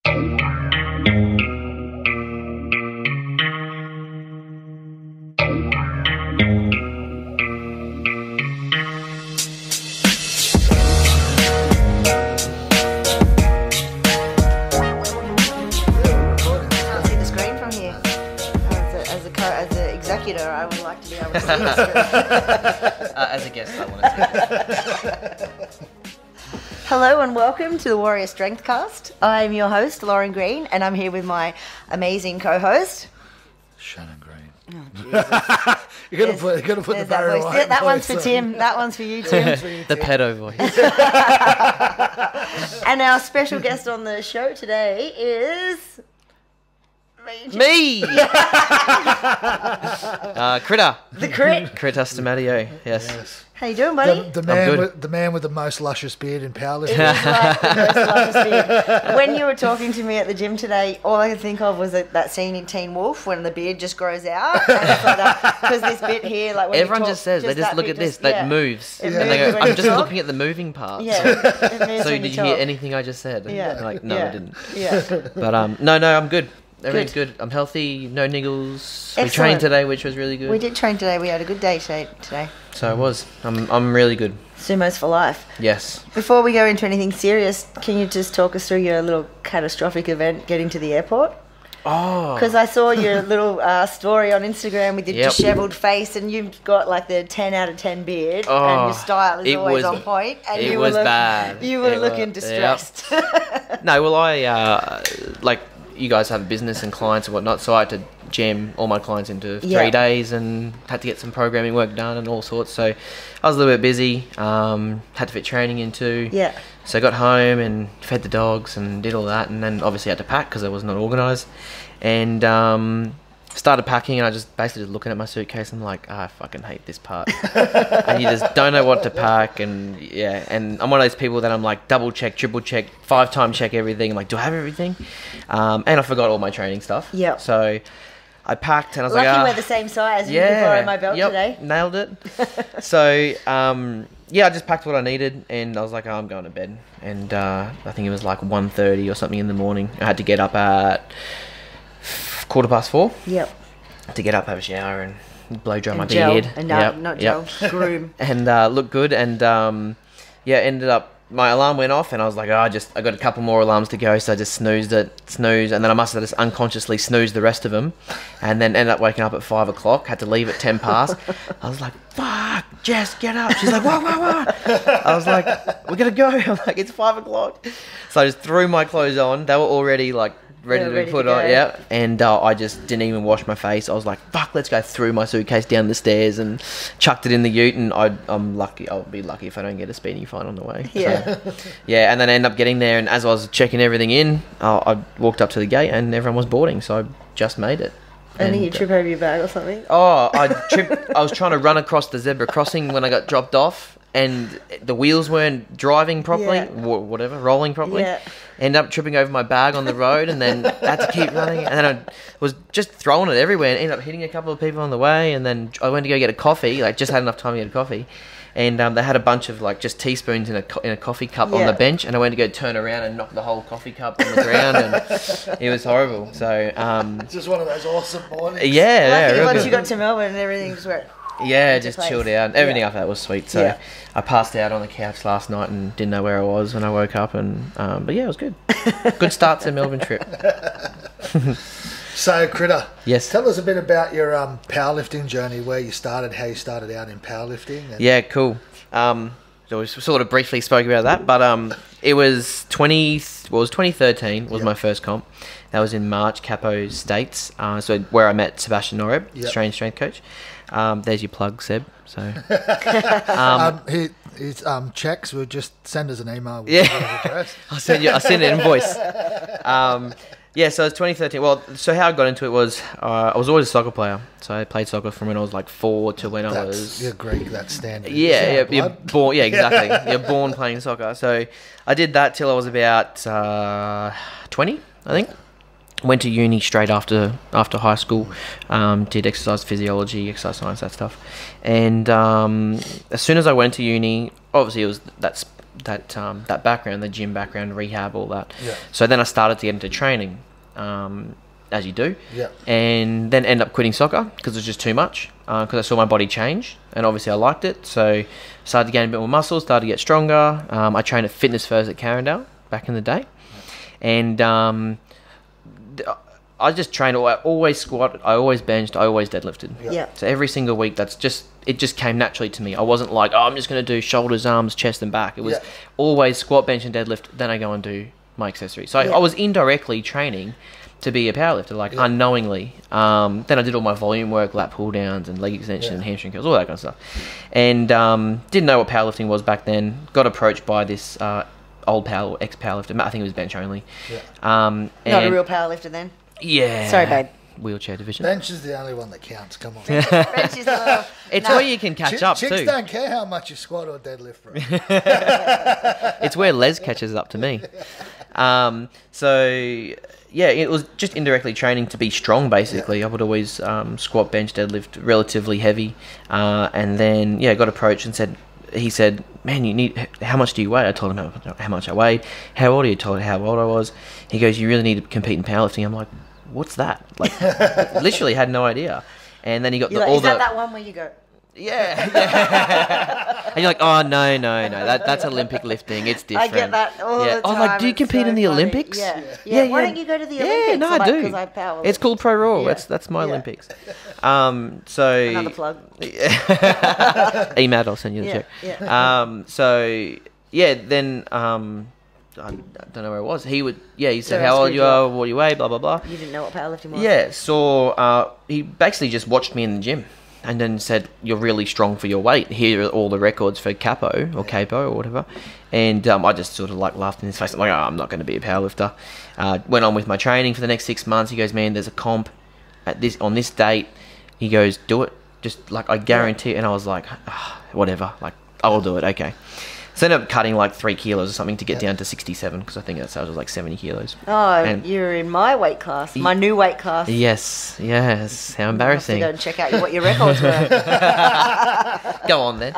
I would like to be able to see this. As a guest, I want to see it. Hello and welcome to the Warrior Strength Cast. I'm your host, Lauren Green, and I'm here with my amazing co-host, Shannon Green. Oh, You're gonna put the barrier away. That one's for Tim. That one's for you, Tim. The pedo voice. And our special guest on the show today is me. Critta. The Crit. Critta Stamatiou. Yes. How you doing, buddy? The man with the most luscious beard in powerlifting. It is like the most luscious beard. When you were talking to me at the gym today, all I could think of was that scene in Teen Wolf when the beard just grows out. Because this bit here, like when everyone you talk, just says, they just look at this, that moves. It And they go, moves when I'm you just talk. looking at the moving parts. Yeah. It moves So when did you talk. hear anything I just said? Yeah. Like, no, Yeah. I didn't. Yeah. But no, I'm good. Everything's good. I'm healthy, no niggles. We Excellent. trained today, which was really good. We did train today. We had a good day today. So I was. I'm really good. Sumos for life. Yes. Before we go into anything serious, can you just talk us through your little catastrophic event getting to the airport? Oh. Because I saw your little story on Instagram with your dishevelled face, and you've got like the 10 out of 10 beard, and your style is always on point. And it was bad. You were looking distressed. Yep. No, well, I like you guys have business and clients and whatnot, so I had to jam all my clients into 3 days and had to get some programming work done and all sorts. So I was a little bit busy. Had to fit training into. Yeah. So I got home and fed the dogs and did all that, and then obviously had to pack because I was not organised. And started packing, and I just basically just looking at my suitcase. I'm like, I fucking hate this part. And you just don't know what to pack, and and I'm one of those people that I'm like double check, triple check, 5-time check everything. I'm like, do I have everything? And I forgot all my training stuff. Yeah. So I packed, and I was Lucky like, we're the same size. You can borrow my belt today. Nailed it. So I just packed what I needed, and I was like, I'm going to bed. And I think it was like 1:30 or something in the morning. I had to get up at 4:15. Yep. To get up, have a shower, and blow dry my gel. beard. And not gel, groom. And look good. And ended up, my alarm went off, and I was like, I got a couple more alarms to go, so I just snooze, and then I must have just unconsciously snoozed the rest of them, and then ended up waking up at 5 o'clock. Had to leave at 10 past. I was like, fuck, Jess, get up. She's like, what? I was like, we're gonna go. I'm like, it's 5 o'clock. So I just threw my clothes on. They were already like ready to be put on, and I just didn't even wash my face. I was like, fuck, let's go. Threw my suitcase down the stairs and chucked it in the ute, and I'm lucky. I'll be lucky if I don't get a speeding fine on the way. Yeah. So, and then I ended up getting there, and as I was checking everything in, I walked up to the gate, and everyone was boarding, so I just made it. I think you trip over your bag or something. Oh, I tripped. I was trying to run across the zebra crossing when I got dropped off, and the wheels weren't driving properly, rolling properly. Yeah. Ended up tripping over my bag on the road, and then had to keep running. And then I was just throwing it everywhere, and ended up hitting a couple of people on the way. And then I went to go get a coffee, like just had enough time to get a coffee. And they had a bunch of like just teaspoons in a coffee cup on the bench, and I went to go turn around and knock the whole coffee cup on the ground, and it was horrible. So it's just one of those awesome mornings. Lucky once you got to Melbourne and everything just went. Yeah, just chilled out. Everything after that was sweet. So I passed out on the couch last night and didn't know where I was when I woke up. And but it was good. Good start to the Melbourne trip. So, Critta, yes, tell us a bit about your powerlifting journey, where you started, how you started out in powerlifting. Yeah, cool. So we sort of briefly spoke about that, but it was 2013 was my first comp. That was in March, Capo States. So where I met Sebastian Noreb, Australian strength coach. There's your plug, Seb. So his checks will just send us an email with his address. I'll send an invoice. So it's 2013. Well, so how I got into it was I was always a soccer player. So I played soccer from when I was like 4 to when I was. You're Greek. That's standard. Yeah, you're born. Yeah, exactly. You're born playing soccer. So I did that till I was about 20, I think. Went to uni straight after high school. Did exercise physiology, exercise science, that stuff. And as soon as I went to uni, obviously it was that background, the gym background, rehab, all that. Yeah. So then I started to get into training, as you do. Yeah. And then end up quitting soccer because it was just too much. Because I saw my body change, and obviously I liked it. So started to gain a bit more muscle, started to get stronger. I trained at Fitness First at Carindale back in the day, and I just trained. I always squat, I always benched, I always deadlifted. Yeah. So every single week, it just came naturally to me. I wasn't like, oh, I'm just going to do shoulders, arms, chest, and back. It was always squat, bench, and deadlift. Then I go and do my accessories. So I was indirectly training to be a powerlifter, like unknowingly. Then I did all my volume work, lat pull downs, and leg extension, and hamstring curls, all that kind of stuff. And didn't know what powerlifting was back then. Got approached by this ex-powerlifter. I think it was bench only. Not a real powerlifter then. Yeah. Sorry, babe. Wheelchair division. Bench is the only one that counts. Come on. Bench is a little... It's where you can catch up Chicks too. don't care how much you squat or deadlift, bro. It's where Les catches up to me. So yeah, it was just indirectly training to be strong. Basically, I would always squat, bench, deadlift, relatively heavy, and then got approached and he said, man, how much do you weigh? I told him how much I weighed. How old are you? I told him how old I was. He goes, you really need to compete in powerlifting. I'm like, what's that? Like, literally had no idea. And then he got that one where you go? Yeah. And you're like, oh, no. That's Olympic lifting. It's different. I get that all the time. Oh, like, do you compete in the funny. Olympics? Yeah. Why don't you go to the Olympics? Yeah, no, I do. 'Cause I powerlift. It's called Pro Raw. Yeah. That's my Yeah. Olympics. So Another plug. Email, I'll send you the check. Yeah. Then I don't know where it was. He said, how old you are, what do you weigh, blah, blah, blah. You didn't know what powerlifting was? Yeah, so he basically just watched me in the gym and then said, you're really strong for your weight. Here are all the records for capo or whatever. And I just sort of like laughed in his face. I'm like, oh, I'm not going to be a powerlifter. Went on with my training for the next 6 months. He goes, man, there's a comp on this date. He goes, do it. Just like, I guarantee. And I was like, whatever. Like, I'll do it. Okay. So I ended up cutting like 3 kilos or something to get down to 67 because I think that was like 70 kilos. Oh, And you're in my weight class, my new weight class. Yes. How embarrassing. I'll have to go and check out what your records were. Go on then.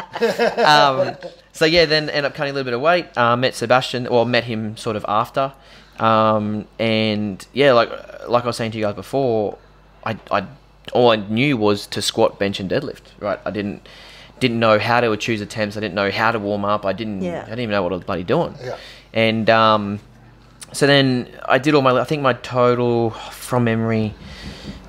Then ended up cutting a little bit of weight. Met him sort of after. And yeah, like I was saying to you guys before, all I knew was to squat, bench, and deadlift. Right? I didn't know how to choose attempts. I didn't know how to warm up. I didn't even know what I was bloody doing. Yeah. And so then I did I think my total from memory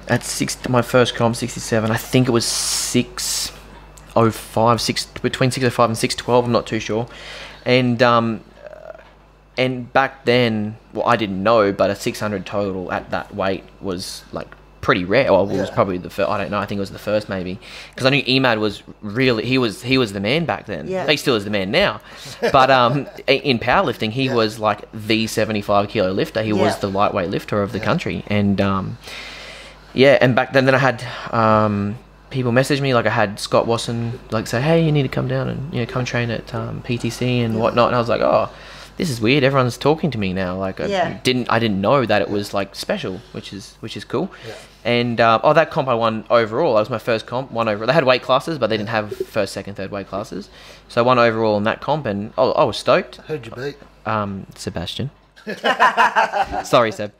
at my first comp 67. I think it was 605, between 605 and 612. I'm not too sure. And back then, well, I didn't know, but a 600 total at that weight was like pretty rare. Well, it was probably the first. I don't know. I think it was the first, maybe, because I knew Emad was really he was the man back then. Yeah. He still is the man now, but in powerlifting, he was like the 75 kilo lifter. He was the lightweight lifter of the country, and and back then I had people message me, like I had Scott Wasson like say, hey, you need to come down and come train at PTC and whatnot, and I was like, oh, this is weird. Everyone's talking to me now. Like I didn't know that it was like special, which is cool. Yeah. And that comp I won overall. That was my first comp. Won overall. They had weight classes, but they didn't have first, second, third weight classes. So I won overall in that comp, and I was stoked. Who'd you beat? Sebastian. Sorry, Seb.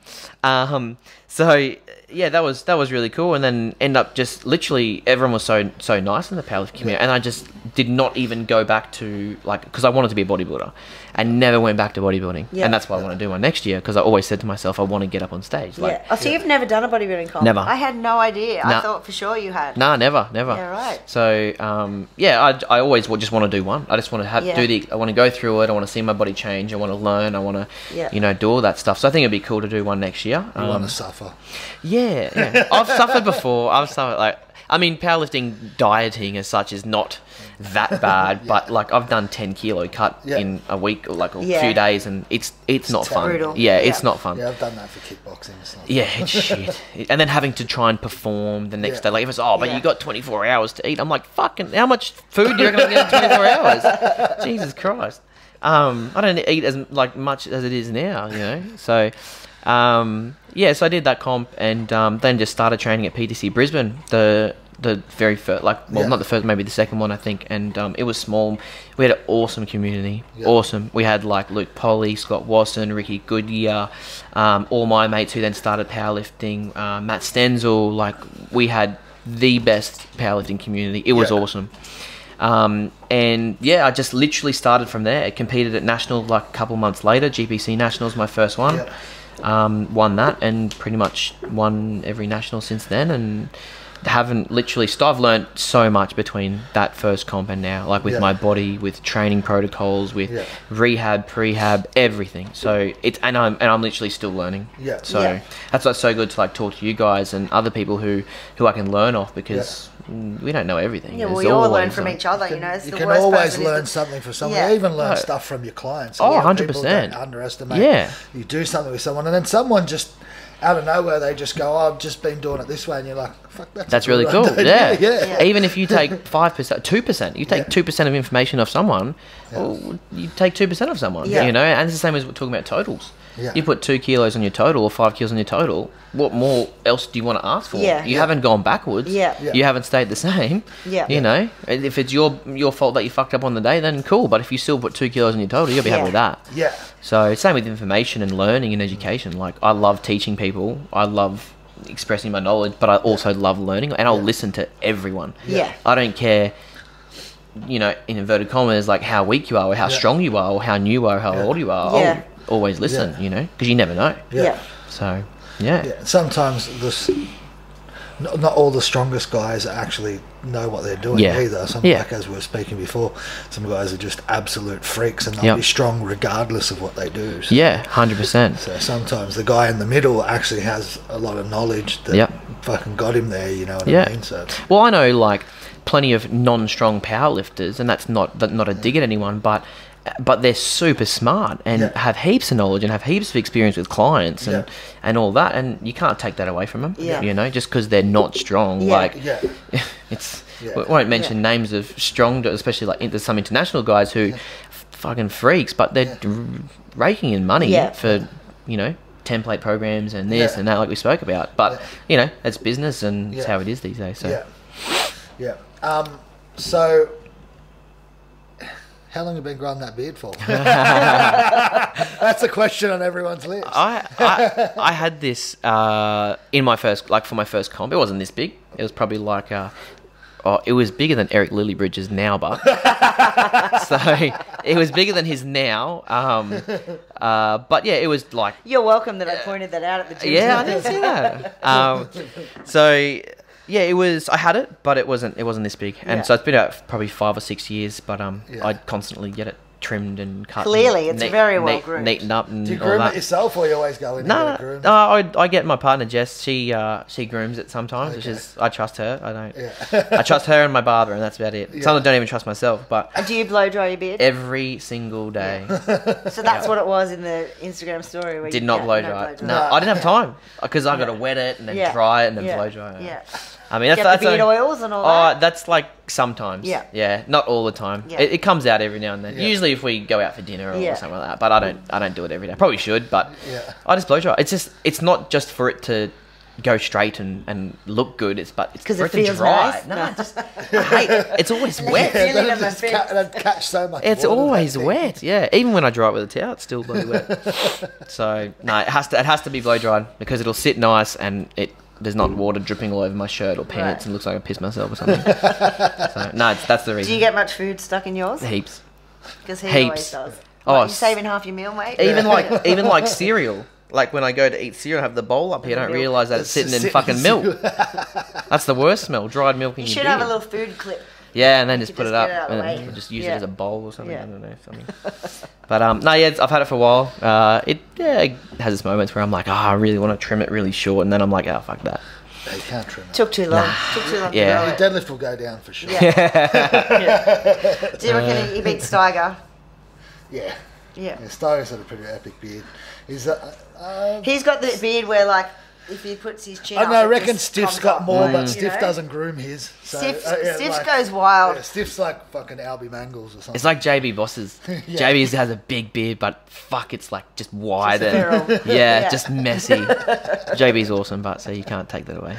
So yeah, that was really cool. And then end up just literally everyone was so nice in the powerlifting community, and I just did not even go back to because I wanted to be a bodybuilder, and never went back to bodybuilding. Yeah. And that's what I want to do my next year, because I always said to myself I want to get up on stage. So you've never done a bodybuilding comp? Never. I had no idea. I thought for sure you had. Nah, never. Yeah, right. So I always just want to do one. I just want to I want to go through it. I want to see my body change. I want to learn. I want to do all that stuff. So I think it'd be cool to do one next year. You want to suffer? Yeah. I've suffered before. Powerlifting dieting as such is not that bad, but I've done 10 kilo cut in a week or a few days, and it's not fun. Brutal. Yeah, it's not fun. Yeah, I've done that for kickboxing. It's shit. And then having to try and perform the next day. If it's you got 24 hours to eat, I'm like, fucking, how much food do you reckon I'm getting in 24 hours? Jesus Christ. I don't eat as much as it is now, So so I did that comp, and then just started training at PTC Brisbane. The the very first, like, well, not the first, maybe the second one, I think. And it was small. We had an awesome community. Awesome. We had like Luke Polly, Scott Wasson, Ricky Goodyear, all my mates who then started powerlifting, Matt Stenzel. Like, we had the best powerlifting community. It was awesome. And yeah, I just literally started from there. I competed at national like a couple months later. GPC Nationals, my first one. Won that and pretty much won every national since then, and haven't literally I've learned so much between that first comp and now, like with my body, with training protocols, with rehab, prehab, everything. So it's and I'm literally still learning. So that's what's so good to like talk to you guys and other people who I can learn off, because we don't know everything. Yeah, we all learn from each other. You know, you can always learn something from someone. You even learn stuff from your clients. Oh, 100%. Don't underestimate. You do something with someone, and then someone just out of nowhere they just go, "Oh, I've just been doing it this way," and you're like, "Fuck, that's really cool." Yeah. Even if you take 5%, 2%, you take 2% of information off someone, well, you take 2% of someone. You know, and it's the same as we're talking about totals. You put 2 kilos on your total or 5 kilos on your total. What more else do you want to ask for? You haven't gone backwards. You haven't stayed the same. You know, if it's your fault that you fucked up on the day, then cool. But if you still put 2 kilos on your total, you'll be happy with that. So same with information and learning and education. Like, I love teaching people. I love expressing my knowledge, but I also love learning, and I'll listen to everyone. I don't care, you know, in inverted commas, like how weak you are or how strong you are or how new you are or how old you are. I'll always listen, you know, because you never know. So sometimes not all the strongest guys actually know what they're doing either. Some, like as we were speaking before, some guys are just absolute freaks, and they'll be strong regardless of what they do. So, 100%. So sometimes the guy in the middle actually has a lot of knowledge that fucking got him there, you know what I mean? So, well, I know like plenty of non-strong powerlifters, and that's not a dig at anyone, but they're super smart and have heaps of knowledge and have heaps of experience with clients and all that, and you can't take that away from them. You know, just because they're not strong. Like, it's we won't mention names of strong, especially like there's some international guys who fucking freaks, but they're raking in money for, you know, template programs and this and that, like we spoke about. But you know, it's business, and it's how it is these days. So so how long have you been growing that beard for? That's a question on everyone's lips. I had this in my first, like for my first comp. It wasn't this big. It was probably like it was bigger than Eric Lillybridge's now, but so it was bigger than his now. But yeah, it was like, you're welcome that I pointed that out at the gym. Yeah, I didn't see that. So yeah, it was. I had it, but it wasn't this big, and so it's been out probably 5 or 6 years. But I'd constantly get it trimmed and cut. Clearly, it's very well groomed. Neatened up and do you all groom that. it yourself, or you always go in and get it groomed? I get my partner Jess. She grooms it sometimes, which is, I trust her. I don't. I trust her and my barber, and that's about it. Sometimes I don't even trust myself. But do you blow dry your beard? Every single day. So that's what it was in the Instagram story. Where Did not blow dry. No, I didn't have time because I got to wet it and then dry it and then blow dry it. I mean, that's the beard oils and all that. That's like sometimes. Yeah, not all the time. It comes out every now and then. Usually, if we go out for dinner or something like that. But I don't do it every day. Probably should, but I just blow dry. It's not just for it to go straight and look good. It's for it to dry. Nice. I hate it. It's always wet. It'd catch so much. It's always wet. Yeah, even when I dry it with a towel, it's still bloody wet. So no, it has to be blow dried because it'll sit nice and there's not water dripping all over my shirt or pants and it looks like I pissed myself or something. So no, that's the reason. Do you get much food stuck in yours? Heaps. Because he always does. You're saving half your meal, mate. Even like cereal. Like when I go to eat cereal and have the bowl up here, I don't realise that it's sitting in fucking milk. That's the worst smell, dried milk in your beer. You should have a little food clip. Yeah, and then just put it up and just use it as a bowl or something. I don't know, something. But I've had it for a while. It has its moments where I'm like, I really want to trim it really short, and then I'm like, oh, fuck that. You can't trim it. Took too long. Took too long to grow it. Your deadlift will go down for sure. Do you reckon he beats Steiger? Yeah. Steiger's had a pretty epic beard. He's got the beard where like if he puts his chin I reckon Stiff's got more, but Stiff know? doesn't groom his. So, Stiff goes wild. Yeah, Stiff's like fucking Albie Mangles or something. It's like JB Boss's. JB has a big beard, but fuck, it's like just wide just messy. JB's awesome, but so you can't take that away.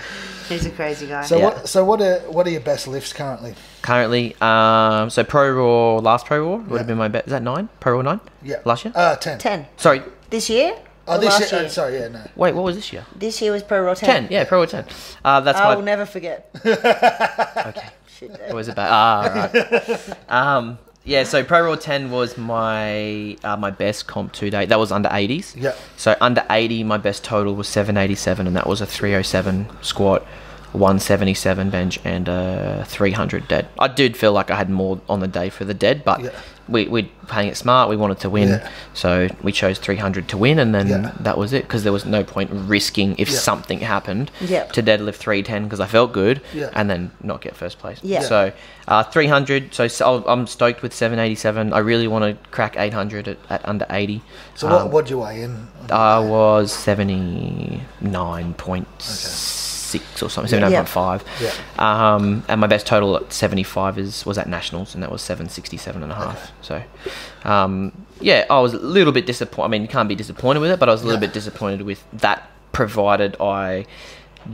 He's a crazy guy. So what are your best lifts currently? Currently, so Pro Raw, last Pro Raw would have been my best. Is that 9? Pro Raw 9? Yeah. Last year? 10. 10. Sorry. This year? Oh, this year. Sorry, no. Wait, what was this year? This year was Pro Raw 10. 10, yeah, Pro Raw 10. That's I will never forget. Okay. Shit, What was it about? Right. Yeah, so Pro Raw 10 was my my best comp to date. That was under 80s. Yeah. So under 80, my best total was 787, and that was a 307 squat, 177 bench, and a 300 dead. I did feel like I had more on the day for the dead, but we're playing it smart. We wanted to win, so we chose 300 to win, and then that was it, because there was no point risking if something happened to deadlift 310, because I felt good, and then not get first place. So 300. So I'm stoked with 787. I really want to crack 800 at under 80. So what did you weigh in? I was 79.6 or something, 79.5. And my best total at 75 was at Nationals, and that was 767.5. So I was a little bit disappointed. I mean, you can't be disappointed with it, but I was a little bit disappointed with that, provided I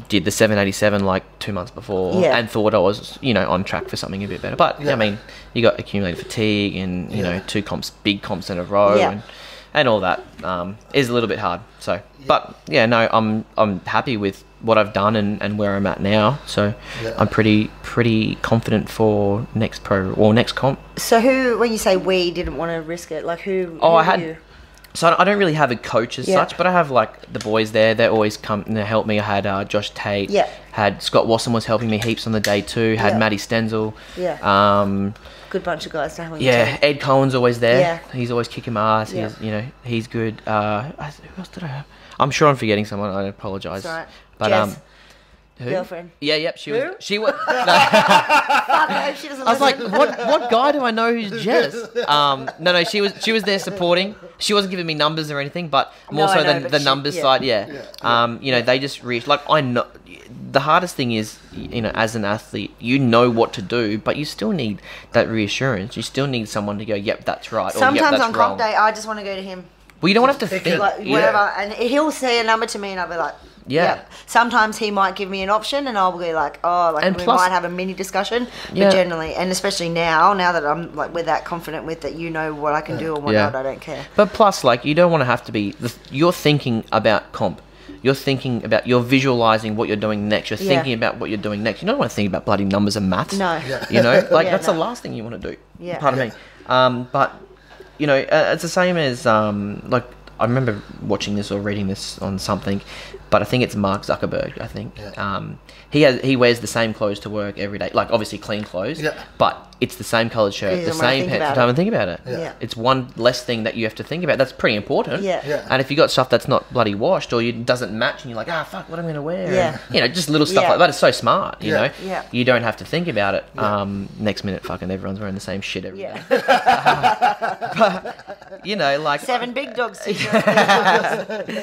did the 787 like 2 months before and thought I was on track for something a bit better. But I mean, you got accumulated fatigue and two big comps in a row and all that is a little bit hard. So but I'm happy with what I've done and where I'm at now, so I'm pretty confident for next pro or next comp. So who, when you say we didn't want to risk it, like who you? So I don't really have a coach as such, but I have like the boys there. They always come and help me. I had Josh Tate, had Scott Wasson was helping me heaps on the day too, had Matty Stenzel, good bunch of guys to have on your team. Ed Cohen's always there. He's always kicking my ass. He's good. Who else did I have? I'm sure I'm forgetting someone. I apologise. That's right. But Jess. Who? Girlfriend. Yeah, yep. She was. She was. Fuck, I hope she doesn't I was like, listen. what guy do I know who's Jess? No, she was there supporting. She wasn't giving me numbers or anything, but more so than the numbers side. They just I know. The hardest thing is, as an athlete, you know what to do, but you still need that reassurance. You still need someone to go, yep, that's right. Sometimes or, yep, that's on comp day, I just want to go to him. Well, you don't have to think. Like, whatever, and he'll say a number to me, and I'll be like, yep. Sometimes he might give me an option, and I'll be like, and we might have a mini discussion. But generally, and especially now that I'm like we're that confident with that, what I can do and what not, I don't care. But plus, like, you don't want to have to be. You're thinking about comp. You're visualizing what you're doing next. You're thinking about what you're doing next. You don't want to think about bloody numbers and maths. No. That's the last thing you want to do. Yeah. Pardon me. But it's the same as like I remember watching this or reading this on something, but I think it's Mark Zuckerberg. I think he wears the same clothes to work every day. Like obviously clean clothes, but it's the same coloured shirt, the same pants. Don't even think about it. It's one less thing that you have to think about. That's pretty important. And if you got stuff that's not bloody washed or doesn't match, and you're like, fuck, what am I going to wear? And, just little stuff like that. It's so smart. You know, you don't have to think about it. Next minute, fucking everyone's wearing the same shit every day. But, like 7 big dogs. Yeah,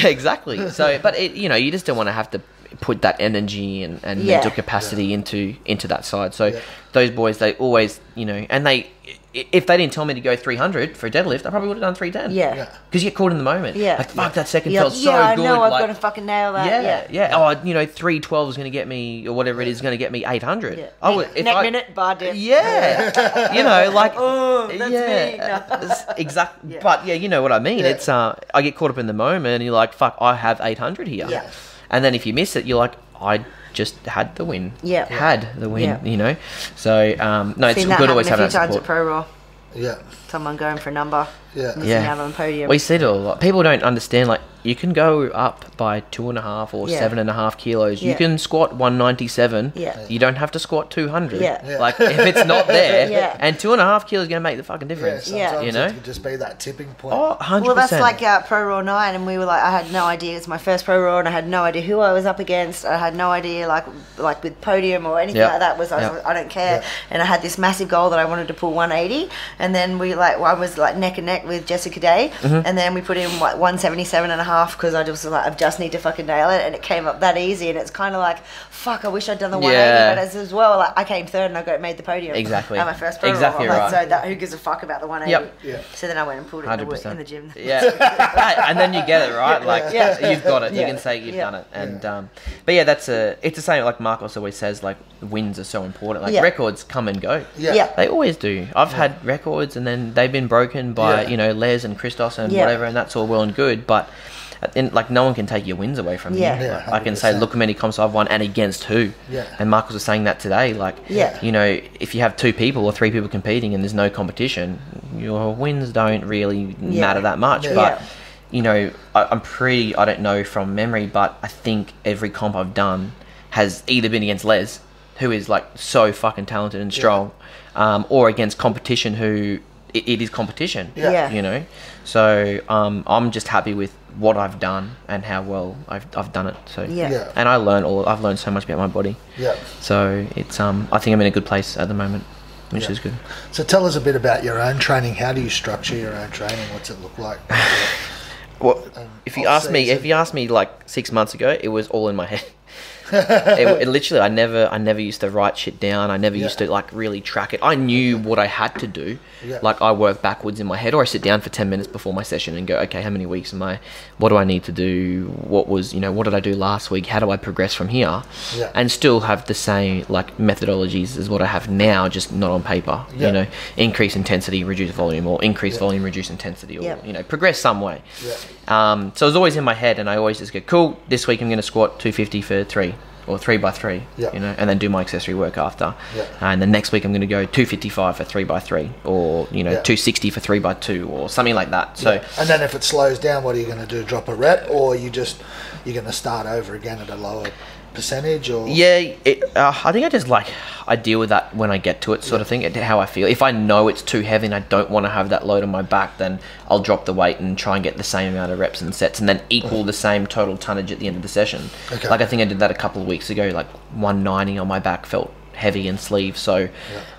exactly. So, but you just don't want to have to put that energy and mental capacity into that side. So those boys, they always, and if they didn't tell me to go 300 for a deadlift, I probably would have done 310. Because you get caught in the moment. Like, fuck, that second felt so good. I know, I've got to fucking nail that. Oh, 312 is going to get me, or whatever it is, going to get me 800. I would, minute, bar dip. Oh, that's me. No. Exactly. But, you know what I mean. It's, I get caught up in the moment, and you're like, fuck, I have 800 here. And then if you miss it, you're like, I just had the win. Had the win, So, no, it's good always having that support. Seen that happen a few times at Pro Raw. Someone going for a number. Missing out on the podium. We see it a lot. People don't understand, like, you can go up by 2.5 or 7.5 kilos. You can squat 197. You don't have to squat 200. Like, if it's not there, and 2.5 kilos is going to make the fucking difference. Sometimes it could just be that tipping point. Oh, 100%. Well, that's like Pro Raw 9, and we were like, I had no idea. It's my first Pro Raw, and I had no idea who I was up against. I had no idea, like with podium or anything like that. I don't care. And I had this massive goal that I wanted to pull 180, and then I was like neck and neck with Jessica Day, and then we put in 177.5 because I just was like, I just need to fucking nail it, and it came up that easy, and it's kind of like, fuck, I wish I'd done the 180, but as well, like I came third and I made the podium. Exactly. At my first program. Exactly right. So that, who gives a fuck about the 180? Yep. Yeah. So then I went and pulled it in the gym. Yeah. And then you get it right. Like you've got it. You can say you've done it. And but yeah, it's the same. Like Marcos always says, like wins are so important. Like records come and go. Yeah. They always do. I've had records and then they've been broken by Les and Christos and whatever, and that's all well and good. But like no one can take your wins away from you. Like, I can say, look how many comps I've won and against who. And Marcos was saying that today. Like, you know, if you have 2 people or 3 people competing and there's no competition, your wins don't really matter that much. But you know, I don't know from memory, but I think every comp I've done has either been against Les, who is like so fucking talented and strong, or against competition who it is competition. You know, so I'm just happy with what I've done and how well I've done it. So and I've learned so much about my body. So it's I think I'm in a good place at the moment, which is good. So tell us a bit about your own training. How do you structure your own training? What's it look like? Well, if you asked me like 6 months ago, it was all in my head. It literally, I never used to write shit down. I never used to like really track it. I knew what I had to do. Like I work backwards in my head, or I sit down for 10 minutes before my session and go, okay, how many weeks am I? What do I need to do? What did I do last week? How do I progress from here? And still have the same like methodologies as what I have now, just not on paper. You know, increase intensity, reduce volume, or increase volume, reduce intensity, or you know, progress some way. So it was always in my head, and I always just go, cool, this week I'm going to squat 250 for 3 or 3x3, you know, and then do my accessory work after. And the next week I'm going to go 255 for 3x3, or you know, 260 for 3x2, or something like that. So and then if it slows down, what are you going to do? Drop a rep, or you're going to start over again at a lower percentage? Or I think I deal with that when I get to it, sort of thing, how I feel. If I know it's too heavy and I don't want to have that load on my back, then I'll drop the weight and try and get the same amount of reps and sets, and then equal the same total tonnage at the end of the session. Like I think I did that a couple of weeks ago. Like 190 on my back felt heavy and sleeve, so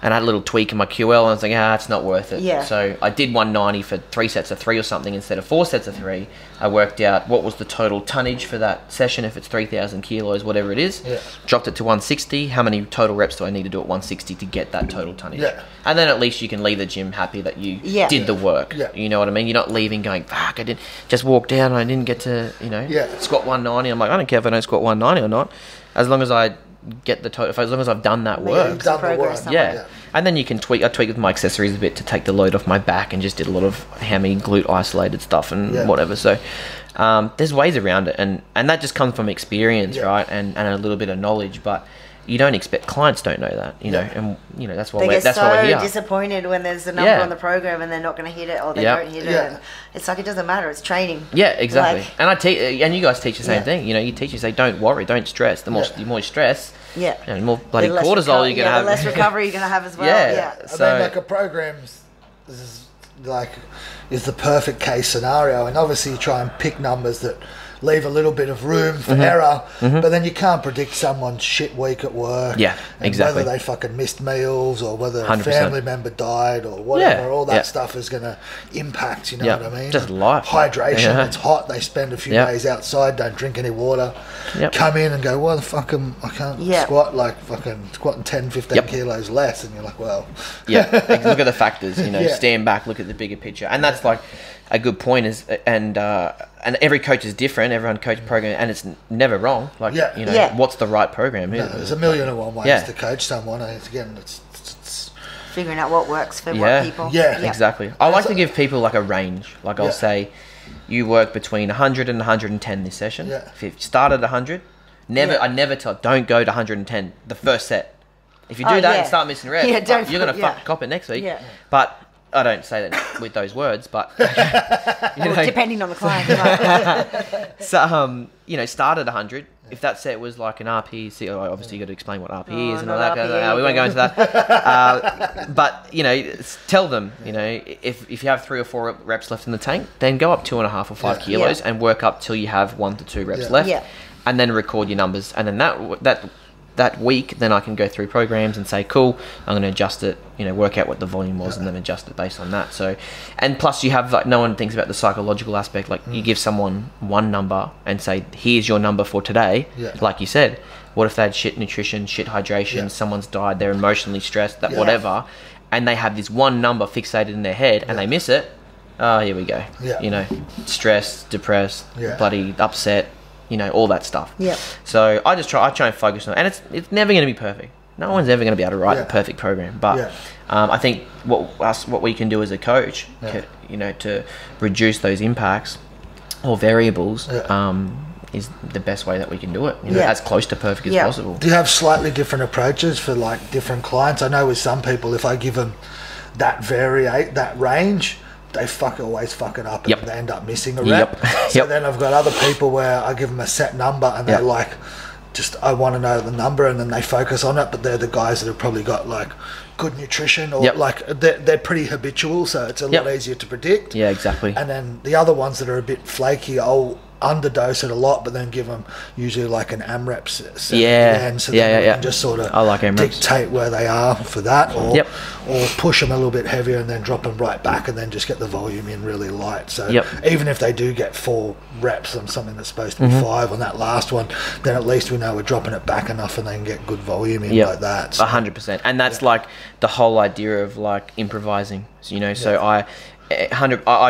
and I had a little tweak in my QL, and I was like, it's not worth it. So I did 190 for 3 sets of 3 or something instead of 4 sets of 3. I worked out what was the total tonnage for that session, if it's 3,000 kilos, whatever it is. Dropped it to 160. How many total reps do I need to do at 160 to get that total tonnage? And then at least you can leave the gym happy that you did the work. You know what I mean? You're not leaving going, fuck, I did just walk down and I didn't get to, you know, squat 190. I'm like, I don't care if I don't squat 190 or not, as long as I get the total, as long as I've done that work. And then you can tweak. I tweaked with my accessories a bit to take the load off my back, and just did a lot of hammy glute isolated stuff and whatever. So there's ways around it, and that just comes from experience, right, and a little bit of knowledge. But you don't expect, clients don't know that, you know, and you know that's why we're here. They get so disappointed when there's a number on the program and they're not going to hit it, or they don't hit it. And it's like, it doesn't matter. It's training. Exactly. Like, and I teach, and you guys teach the same thing. You know, you teach, you say, don't worry, don't stress. The more you stress, the more bloody cortisol you're going to have. The less recovery you're going to have as well. So, I mean, like a program's is the perfect case scenario, and obviously you try and pick numbers that leave a little bit of room for error, but then you can't predict someone's shit week at work. Exactly. Whether they fucking missed meals, or whether 100%. A family member died, or whatever. All that stuff is going to impact, you know what I mean? Just life. Hydration, it's hot, they spend a few days outside, don't drink any water, come in and go, why the fuck I can't squat, like fucking squatting 10, 15 kilos less, and you're like, well. Look at the factors, you know, stand back, look at the bigger picture. And that's like a good point, is, and every coach is different, everyone coach program, and it's never wrong. Like, you know, what's the right program? No, there's a million and one ways to coach someone, and it's figuring out what works for what people. Exactly. I like to give people like a range. Like I'll say, you work between 100 and 110 this session. If you start at 100, I never tell, don't go to 110 the first set. If you do that and start missing reps, you're going to fucking cop it next week. But I don't say that with those words, but you know, depending on the client. So you know, start at 100. If that set was like an RP, obviously you got to explain what RP is and all that. We won't go into that. But you know, tell them, you know, if you have 3 or 4 reps left in the tank, then go up 2.5 or 5 kilos and work up till you have 1 to 2 reps left, and then record your numbers, and then that that week, then I can go through programs and say, cool, I'm going to adjust it, work out what the volume was and then adjust it based on that. So, and plus you have, like, no one thinks about the psychological aspect. Like, you give someone one number and say, here's your number for today. Like you said, what if they had shit nutrition, shit hydration, someone's died, they're emotionally stressed, that whatever, and they have this one number fixated in their head and they miss it. Oh, here we go. Stressed, depressed, bloody upset, all that stuff. So I try and focus on it. And it's never going to be perfect. No one's ever going to be able to write the perfect program. But I think what we can do as a coach, to reduce those impacts or variables, is the best way that we can do it. As close to perfect as possible. Do you have slightly different approaches for, like, different clients? I know with some people, if I give them that range, they always fuck it up and they end up missing a rep. So then I've got other people where I give them a set number and they're like, I want to know the number, and then they focus on it, but they're the guys that have probably got, like, good nutrition or like they're pretty habitual, so it's a lot easier to predict. Exactly. And then the other ones that are a bit flaky, I'll underdose it a lot, but then give them usually like an AMREP set so they can just sort of dictate where they are for that, or push them a little bit heavier and then drop them right back and then just get the volume in really light. So even if they do get 4 reps on something that's supposed to be 5 on that last one, then at least we know we're dropping it back enough and they can get good volume in like that. So, 100%. And that's like the whole idea of, like, improvising, so I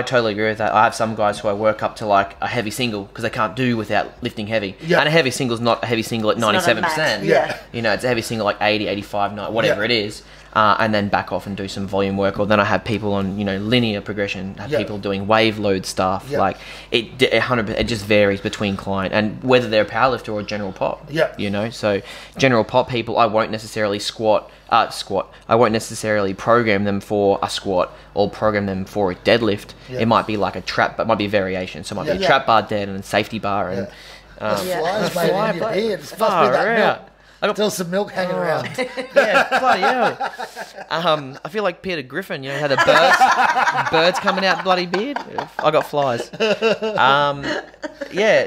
totally agree with that. I have some guys who I work up to, like, a heavy single because they can't do without lifting heavy. And a heavy single is not a heavy single at 97%. It's a heavy single like 80, 85, 90, whatever it is. And then back off and do some volume work. Or then I have people on, linear progression, people doing wave load stuff. Like, it just varies between client and whether they're a powerlifter or a general pop. So general pop people, I won't necessarily I won't necessarily program them for a squat or program them for a deadlift. It might be like a trap, but it might be a variation. So it might be a trap bar dead and a safety bar and flies made in your beard. It must be that milk. Still some milk hanging around. Bloody hell. I feel like Peter Griffin, had the birds coming out bloody beard. I got flies.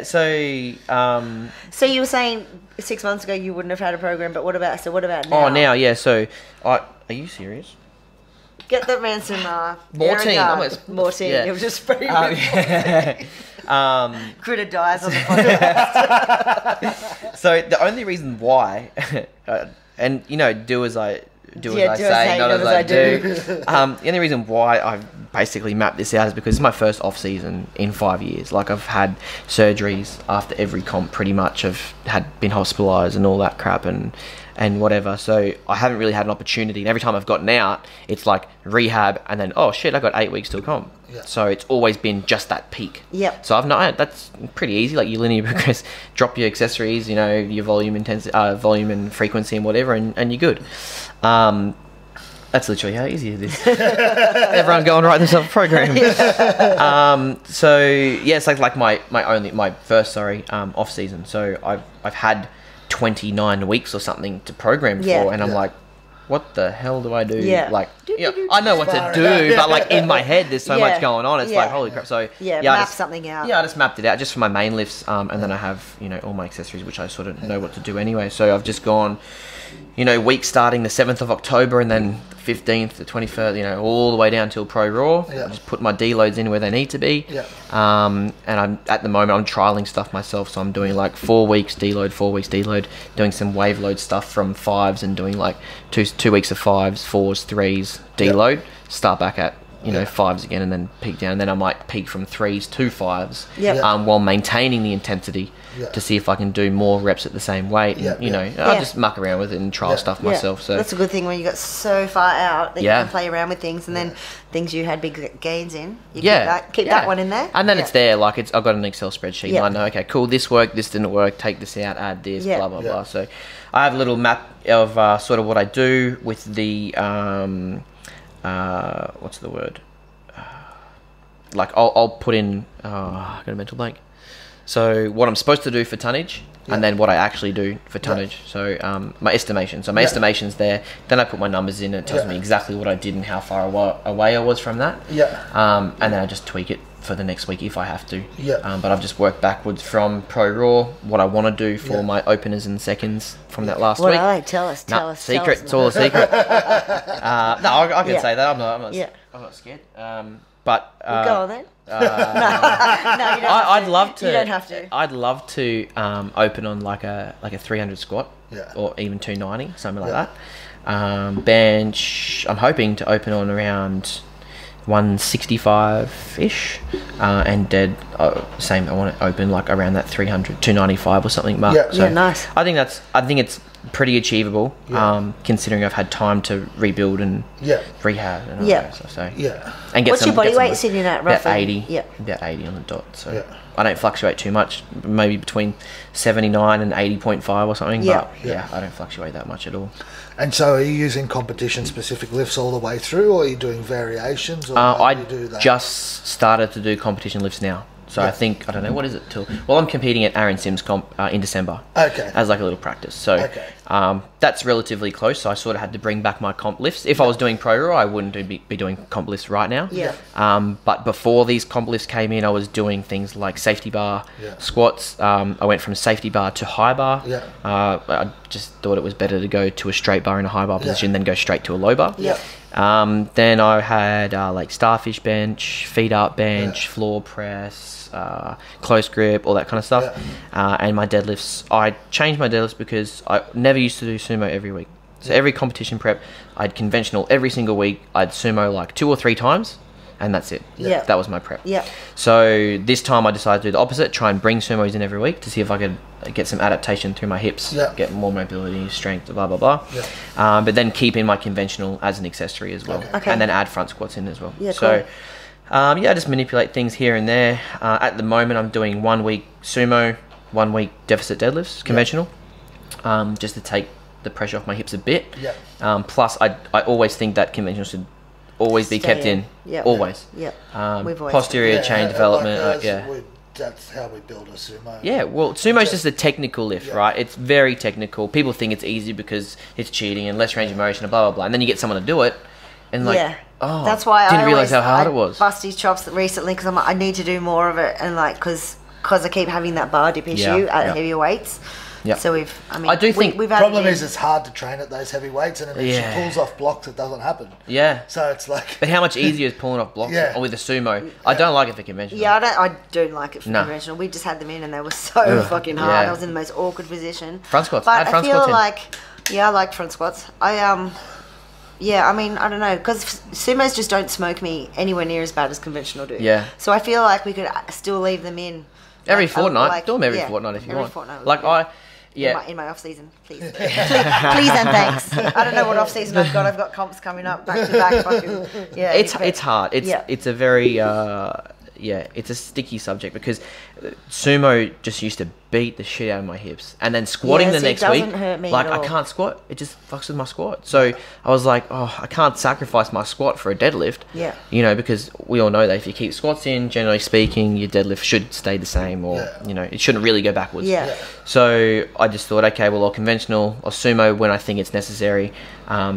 So you were saying 6 months ago you wouldn't have had a program, but what about now? Oh, now, so are you serious? Get that man some Mortein. Yeah. It was just pretty Critta dies on the podcast. So the only reason why, and do as I say, not as I do. The only reason why I've basically mapped this out is because it's my first off season in 5 years. Like, I've had surgeries after every comp, pretty much. I've been hospitalised and all that crap and whatever. So I haven't really had an opportunity. And every time I've gotten out, it's like rehab and then, oh shit, I got 8 weeks till comp. So it's always been just that peak. So that's pretty easy. Like, you linear progress, drop your accessories, your volume, intensity, volume and frequency and whatever, and you're good. That's literally how easy it is. Everyone go and write themselves a program. So it's like my first off season. So I've had 29 weeks or something to program for, and I'm like, what the hell do I do? Like, I know what to do, but like in my head, there's so much going on. It's like, holy crap. So map something out. I just mapped it out just for my main lifts, and then I have all my accessories, which I sort of know what to do anyway. So I've just gone, week starting the 7th of October, and then 15th, the 23rd, all the way down till Pro Raw. I just put my deloads in where they need to be. And at the moment I'm trialing stuff myself, so I'm doing like 4 weeks deload, 4 weeks deload, doing some wave load stuff from 5s and doing like 2 weeks of 5s, 4s, 3s deload. Start back at 5s again and then peak down, and then I might peak from 3s to 5s while maintaining the intensity to see if I can do more reps at the same weight. I just muck around with it and trial stuff myself. So that's a good thing when you got so far out that you can play around with things, and then things you had big gains in, you keep that one in there, and then it's there. Like, I've got an Excel spreadsheet and I know, okay, cool, this worked, this didn't work, take this out, add this, blah blah blah. So I have a little map of sort of what I do with the what's the word? Like, I'll put in. I got a mental blank. So what I'm supposed to do for tonnage, and then what I actually do for tonnage. So my estimation. So my estimation's there. Then I put my numbers in, and it tells me exactly what I did and how far away I was from that. And then I just tweak it for the next week if I have to. Yeah. But I've just worked backwards from Pro Raw, what I want to do for my openers and seconds from that last week. Well, tell us. Secret. It's all a secret. No, I can say that. I'm not scared. But well, go on then. No, you don't I'd love to. You don't have to. I'd love to open on like a 300 squat, or even 290, something like that. Bench, I'm hoping to open on around 165-ish, and dead, same. I want to open like around that 300, 295 or something mark. Yeah, so nice. I think it's pretty achievable, considering I've had time to rebuild and rehab and all that stuff. So and get what's your body weight sitting at roughly? About 80. Yeah, about 80 on the dot. So I don't fluctuate too much. Maybe between 79 and 80.5 or something. But I don't fluctuate that much at all. And so are you using competition-specific lifts all the way through, or are you doing variations? Or I do you do that? just started to do competition lifts now. So I think, I don't know, what is it till? Well, I'm competing at Aaron Sims comp in December. Okay. As like a little practice. So that's relatively close. So I sort of had to bring back my comp lifts. If I was doing Pro Raw, I wouldn't be doing comp lifts right now. Yeah. But before these comp lifts came in, I was doing things like safety bar, squats. I went from safety bar to high bar. Yeah. I just thought it was better to go to a straight bar in a high bar position than go straight to a low bar. Yeah. Then I had like starfish bench, feet up bench, floor press, close grip, all that kind of stuff. And my deadlifts, I changed my deadlifts because I never used to do sumo every week. So every competition prep, I'd conventional every single week. I'd sumo like 2 or 3 times, and that's it. Yeah. That was my prep. Yeah. So this time I decided to do the opposite, try and bring sumos in every week to see if I could get some adaptation through my hips, get more mobility, strength, blah, blah, blah. Yeah. But then keep in my conventional as an accessory as well. Okay. And then add front squats in as well. Yeah, so, I just manipulate things here and there. At the moment, I'm doing 1 week sumo, 1 week deficit deadlifts, conventional, just to take the pressure off my hips a bit. Yeah. Plus, I always think that conventional should always be kept in. Yeah. Always. Yeah. Posterior chain development. That's how we build a sumo. Yeah, well, sumo's just a technical lift, right? It's very technical. People think it's easy because it's cheating and less range of motion and blah, blah, blah. And then you get someone to do it and like, that's why I didn't realise how hard it was. Bust his chops recently because I'm like, I need to do more of it, and like because I keep having that bar dip issue at heavier weights. Yeah. So I do think the problem is it's hard to train at those heavy weights, and then if she pulls off blocks, it doesn't happen. Yeah. So it's like. But how much easier is pulling off blocks with a sumo? Yeah. I don't like it for conventional. Yeah, I don't like it for conventional. We just had them in, and they were so fucking hard. I was in the most awkward position. Front squats. But I feel like, I like front squats. I mean, I don't know, because sumos just don't smoke me anywhere near as bad as conventional do. Yeah. So I feel like we could still leave them in. Every fortnight. Do them every fortnight if you want. Fortnight like in my off season, please. Please and thanks. I don't know what off season I've got. I've got comps coming up back to back. It's hard. It's a very it's a sticky subject because sumo just used to beat the shit out of my hips, and then squatting the next week, like I can't squat. It just fucks with my squat. So I was like, I can't sacrifice my squat for a deadlift. Yeah, because we all know that if you keep squats in, generally speaking, your deadlift should stay the same, or it shouldn't really go backwards. Yeah. So I just thought, okay, well, I'll conventional or sumo when I think it's necessary,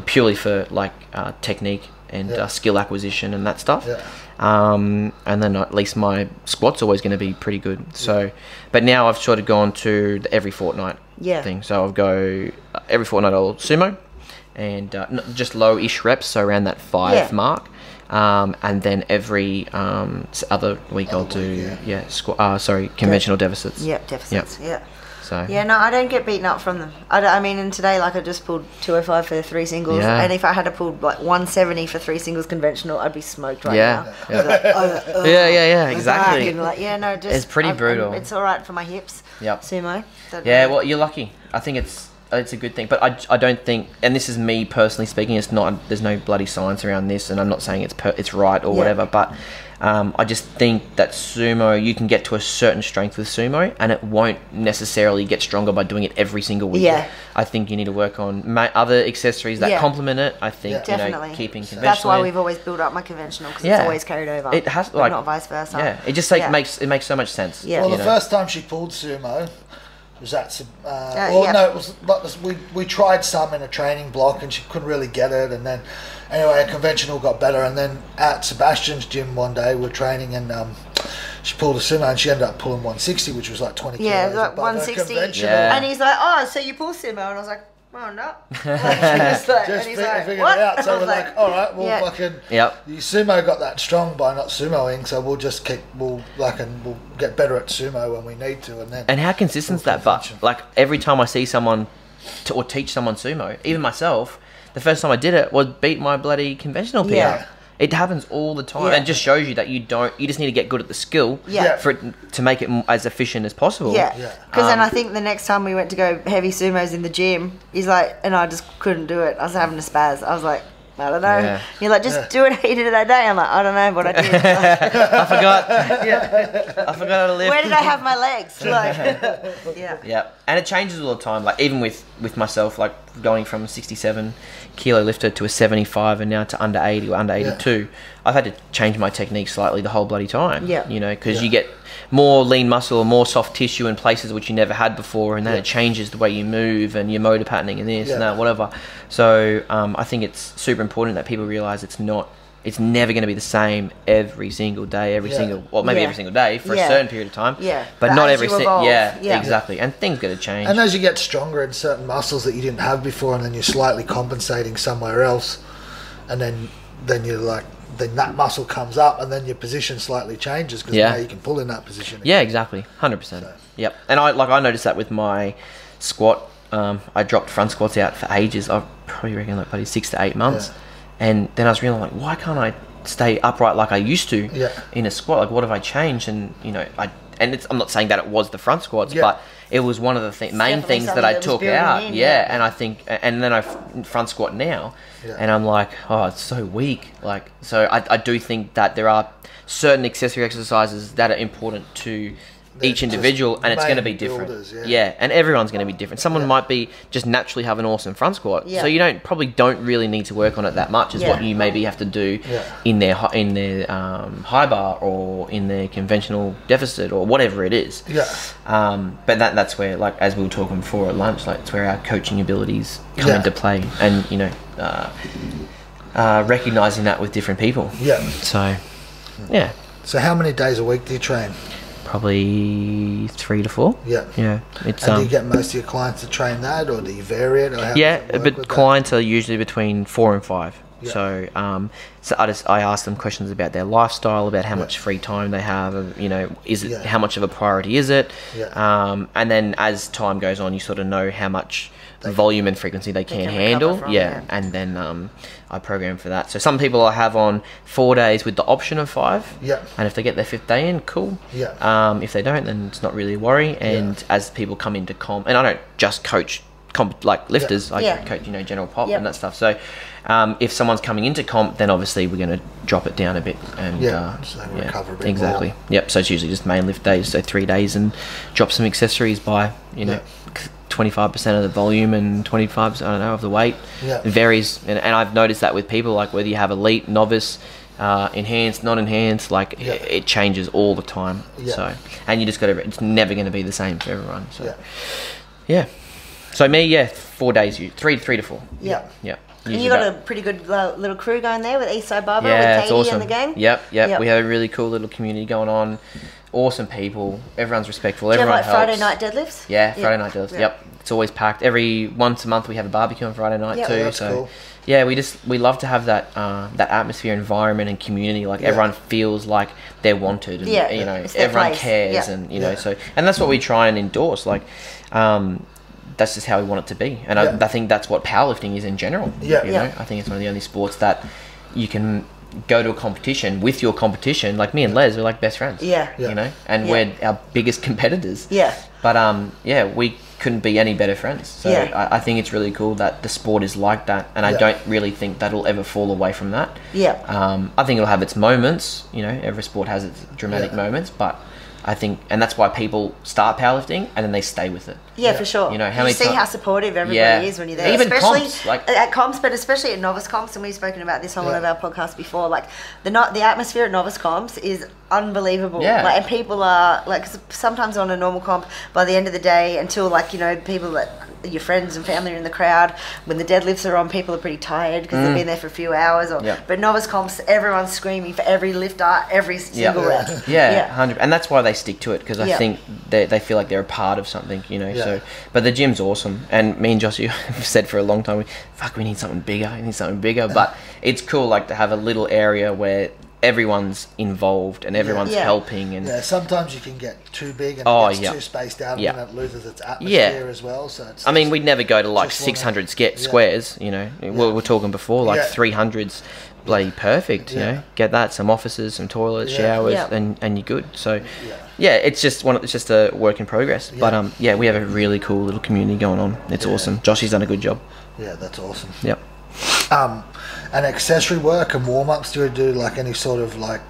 purely for like technique and skill acquisition and that stuff. Yeah. And then at least my squat's always going to be pretty good. So, but now I've sort of gone to the every fortnight thing. So I'll go every fortnight I'll sumo, and just low-ish reps, so around that 5 mark. And then every other week I'll do conventional deficits. Yep, deficits. Yeah. So. Yeah, no, I don't get beaten up from them. I mean, and today, like, I just pulled 205 for the 3 singles, and if I had to pull like 170 for 3 singles conventional, I'd be smoked right now. Yeah, exactly. It's pretty brutal. It's all right for my hips. Yep. Sumo. Well, you're lucky. I think it's a good thing, but I don't think, and this is me personally speaking, it's not. There's no bloody science around this, and I'm not saying it's right or whatever, but. I just think that sumo, you can get to a certain strength with sumo, and it won't necessarily get stronger by doing it every single week. Yeah. I think you need to work on other accessories that complement it. I think definitely. Keeping conventional. That's why we've always built up my conventional, because it's always carried over. It has, like, not vice versa. Yeah, it just makes so much sense. Yeah. Well, the first time she pulled sumo was that. We tried some in a training block, and she couldn't really get it, and then. Anyway, a conventional got better, and then at Sebastian's gym one day we're training, and she pulled a sumo and she ended up pulling 160, which was like 20 kilos. Yeah, like 160. And he's like, oh, so you pull sumo? And I was like, oh, no. Just figured it out. So we're like, all right, well, fucking, you sumo got that strong by not sumoing, so we'll just we'll get better at sumo when we need to. And how consistent is that? But like every time I see someone or teach someone sumo, even myself, the first time I did it was beat my bloody conventional PR. Yeah. It happens all the time, and it just shows you that you just need to get good at the skill for it to make it as efficient as possible. Yeah, because then I think the next time we went to go heavy sumos in the gym, he's like, and I just couldn't do it. I was having a spaz. I was like, I don't know. Yeah. You're like, just do it how you did it that day. I'm like, I don't know what I did. I forgot. I forgot how to lift. Where did I have my legs? Like, yeah. And it changes all the time. Like even with myself, like going from a 67 kilo lifter to a 75 and now to under 80 or under 82, I've had to change my technique slightly the whole bloody time. Yeah. You know, because you get more lean muscle or more soft tissue in places which you never had before, and then it changes the way you move and your motor patterning and this and that, whatever. So I think it's super important that people realize it's never going to be the same every single day, every single day for a certain period of time. Yeah. But not every single. Yeah, exactly. And things got to change. And as you get stronger in certain muscles that you didn't have before, and then you're slightly compensating somewhere else, and then you're like, then that muscle comes up, and then your position slightly changes because now you can pull in that position again. Yeah, exactly, 100%. So. Yep. And I noticed that with my squat. I dropped front squats out for ages. I probably reckon like probably 6 to 8 months. Yeah. And then I was really like, why can't I stay upright like I used to in a squat? Like, what have I changed? And you know, I'm not saying that it was the front squats, but it was one of the main things that I took out. And I think, and then I front squat now, and I'm like, oh, it's so weak. Like, so I do think that there are certain accessory exercises that are important to each individual, and it's going to be different. And everyone's going to be different. Someone might be just naturally have an awesome front squat, so you probably don't really need to work on it that much as what you maybe have to do in their high bar or in their conventional deficit or whatever it is. But that's where, like as we were talking before at lunch, like it's where our coaching abilities come into play, and you know, recognizing that with different people. So how many days a week do you train? Probably 3 to 4. It's and do you get most of your clients to train that, or do you vary it? Or how but clients are usually between 4 and 5. So I ask them questions about their lifestyle, about how much free time they have, you know, is it how much of a priority is it, and then as time goes on, you sort of know how much volume and frequency they can handle from, and then I program for that. So some people I have on 4 days with the option of 5, and if they get their 5th day in, cool. If they don't, then it's not really a worry. And as people come into comp, and I don't just coach like lifters, I coach, you know, general pop and that stuff. So if someone's coming into comp, then obviously we're going to drop it down a bit and so recover a bit more. So it's usually just main lift days, so 3 days, and drop some accessories by, you know, 25% of the volume and 25%, I don't know, of the weight. It varies, and I've noticed that with people, like whether you have elite, novice, enhanced, non-enhanced, like it changes all the time. So, and you just got to, it's never going to be the same for everyone. So so me 4 days, 3 to 4. And you got a pretty good little crew going there with Eastside Barbell, with Katie and the gang. We have a really cool little community going on. Awesome people. Everyone's respectful. Do you everyone have like Friday night deadlifts? Friday night deadlifts. It's always packed. Once a month we have a barbecue on Friday night too. That's cool. We love to have that atmosphere, environment, and community. Like everyone feels like they're wanted, and you know, everyone cares, and you know, so, and that's what we try and endorse. Like, that's just how we want it to be, and I think that's what powerlifting is in general. You know, I think it's one of the only sports that you can go to a competition with your competition. Like me and Les, we're like best friends. You know, and we're our biggest competitors. But we couldn't be any better friends. So I think it's really cool that the sport is like that, and I don't really think that'll ever fall away from that. I think it'll have its moments. You know, every sport has its dramatic moments, but I think, and that's why people start powerlifting and then they stay with it. For sure. You know, you see how supportive everybody is when you're there. Even especially comps, like at comps, but especially at novice comps, and we've spoken about this on one of our podcasts before. Like the atmosphere at novice comps is unbelievable. Yeah. Like, and people are like, sometimes on a normal comp, by the end of the day, until like, you know, people that your friends and family are in the crowd, when the deadlifts are on, people are pretty tired because they've been there for a few hours. But novice comps, everyone's screaming for every lifter, every single rep. 100%. And that's why they stick to it, because I think they feel like they're a part of something, you know. So, but the gym's awesome, and me and Josie have said for a long time, we need something bigger. But it's cool, like, to have a little area where everyone's involved and everyone's helping. And sometimes you can get too big and it gets too spaced out, and it loses its atmosphere as well. So it's, I mean, we'd never go to like 600 squares, you know. We were talking before, like 300's bloody perfect, you know. Get that, some offices, some toilets, showers, and you're good. So it's just a work in progress. But we have a really cool little community going on. It's awesome. Joshy's done a good job. Yeah, that's awesome. Yep. And accessory work and warm-ups, do you do like any sort of like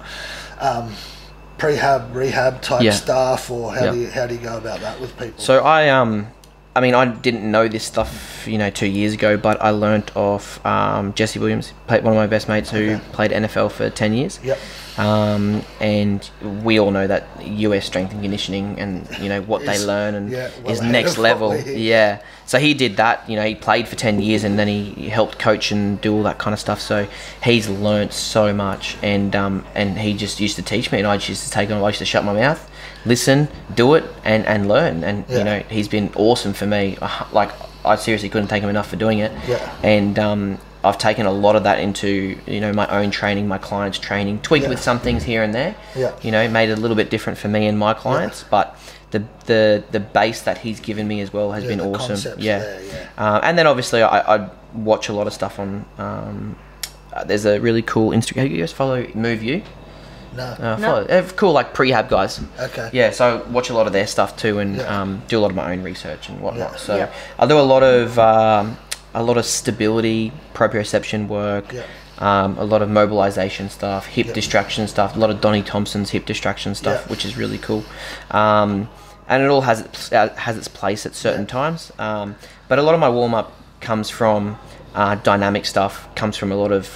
prehab, rehab type stuff, or how do you go about that with people? So I mean, I didn't know this stuff, you know, 2 years ago, but I learnt off Jesse Williams, one of my best mates who played NFL for 10 years. Yep. And we all know that US strength and conditioning, and you know what they learn, and is next level. So he did that, you know. He played for 10 years, and then he helped coach and do all that kind of stuff. So he's learnt so much, and he just used to teach me, and I just used to take on. I used to shut my mouth, listen, do it, and learn. And you know, he's been awesome for me. Like, I seriously couldn't thank him enough for doing it. And I've taken a lot of that into, you know, my own training, my clients' training, tweaked with some things here and there. You know, made it a little bit different for me and my clients, but the base that he's given me as well has been awesome. And then obviously I watch a lot of stuff on. There's a really cool Instagram. You guys follow Move You? No. Cool, like prehab guys. Okay. Yeah, so I watch a lot of their stuff too, and do a lot of my own research and whatnot. So I do a lot of stability, proprioception work, a lot of mobilization stuff, hip distraction stuff, a lot of Donnie Thompson's hip distraction stuff, which is really cool. And it all has its place at certain times. But a lot of my warm-up comes from dynamic stuff, comes from a lot of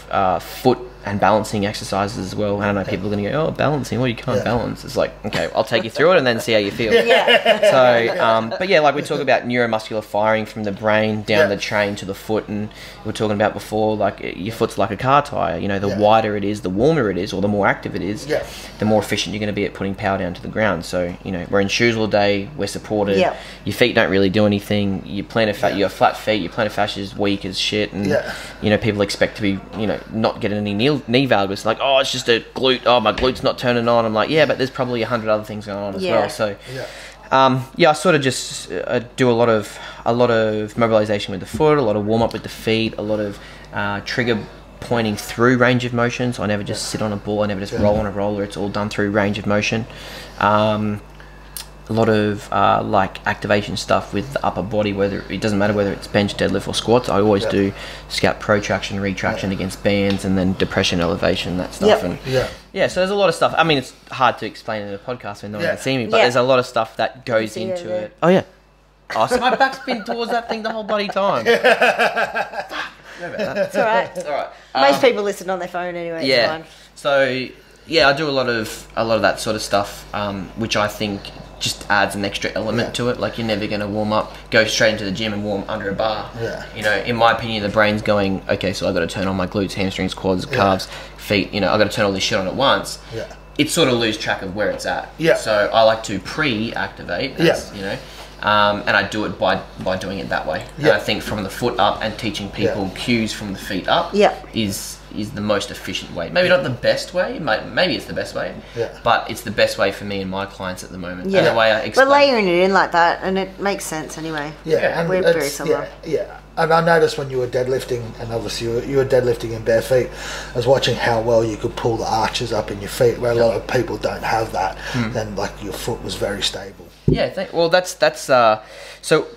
foot and balancing exercises as well. I don't know, people are going to go, oh, balancing, well, you can't balance. It's like, okay, I'll take you through it and then see how you feel. So, but yeah, like we talk about neuromuscular firing from the brain down the chain to the foot, and we were talking about before, like your foot's like a car tire. You know, the wider it is, the warmer it is, or the more active it is, the more efficient you're going to be at putting power down to the ground. So, you know, we're in shoes all day, we're supported, your feet don't really do anything, you have flat feet, your plantar fascia is weak as shit, and you know, people expect to be, you know, not getting any knee valgus, like, oh, it's just a glute, oh, my glute's not turning on. I'm like, yeah, but there's probably 100 other things going on as well. So I sort of just do a lot of mobilization with the foot, a lot of warm up with the feet, a lot of trigger pointing through range of motion. So I never just sit on a ball, I never just roll on a roller, it's all done through range of motion. A lot of like activation stuff with the upper body, whether it doesn't matter whether it's bench, deadlift or squats. I always do scap protraction, retraction against bands, and then depression, elevation, that stuff. And so there's a lot of stuff. I mean, it's hard to explain in a podcast when no one can see me, but there's a lot of stuff that goes into it. Oh yeah. Oh, so my back's been towards that thing the whole bloody time. It's all right. It's all right. Most people listen on their phone anyway. It's fine. So yeah, I do a lot of that sort of stuff, which I think just adds an extra element to it. Like, you're never going to warm up, go straight into the gym and warm under a bar. You know, in my opinion, the brain's going, okay, so I've got to turn on my glutes, hamstrings, quads, calves, feet, you know, I've got to turn all this shit on at once. It sort of lose track of where it's at. So I like to pre-activate, you know, and I do it by doing it that way. And I think from the foot up and teaching people cues from the feet up is the most efficient way. Maybe not the best way, maybe it's the best way, but it's the best way for me and my clients at the moment. And the way I explain. But layering it in like that, and it makes sense anyway. And we're very similar. And I noticed when you were deadlifting, and obviously you were deadlifting in bare feet, I was watching how well you could pull the arches up in your feet, where a lot of people don't have that. Then, like, your foot was very stable. Well, that's so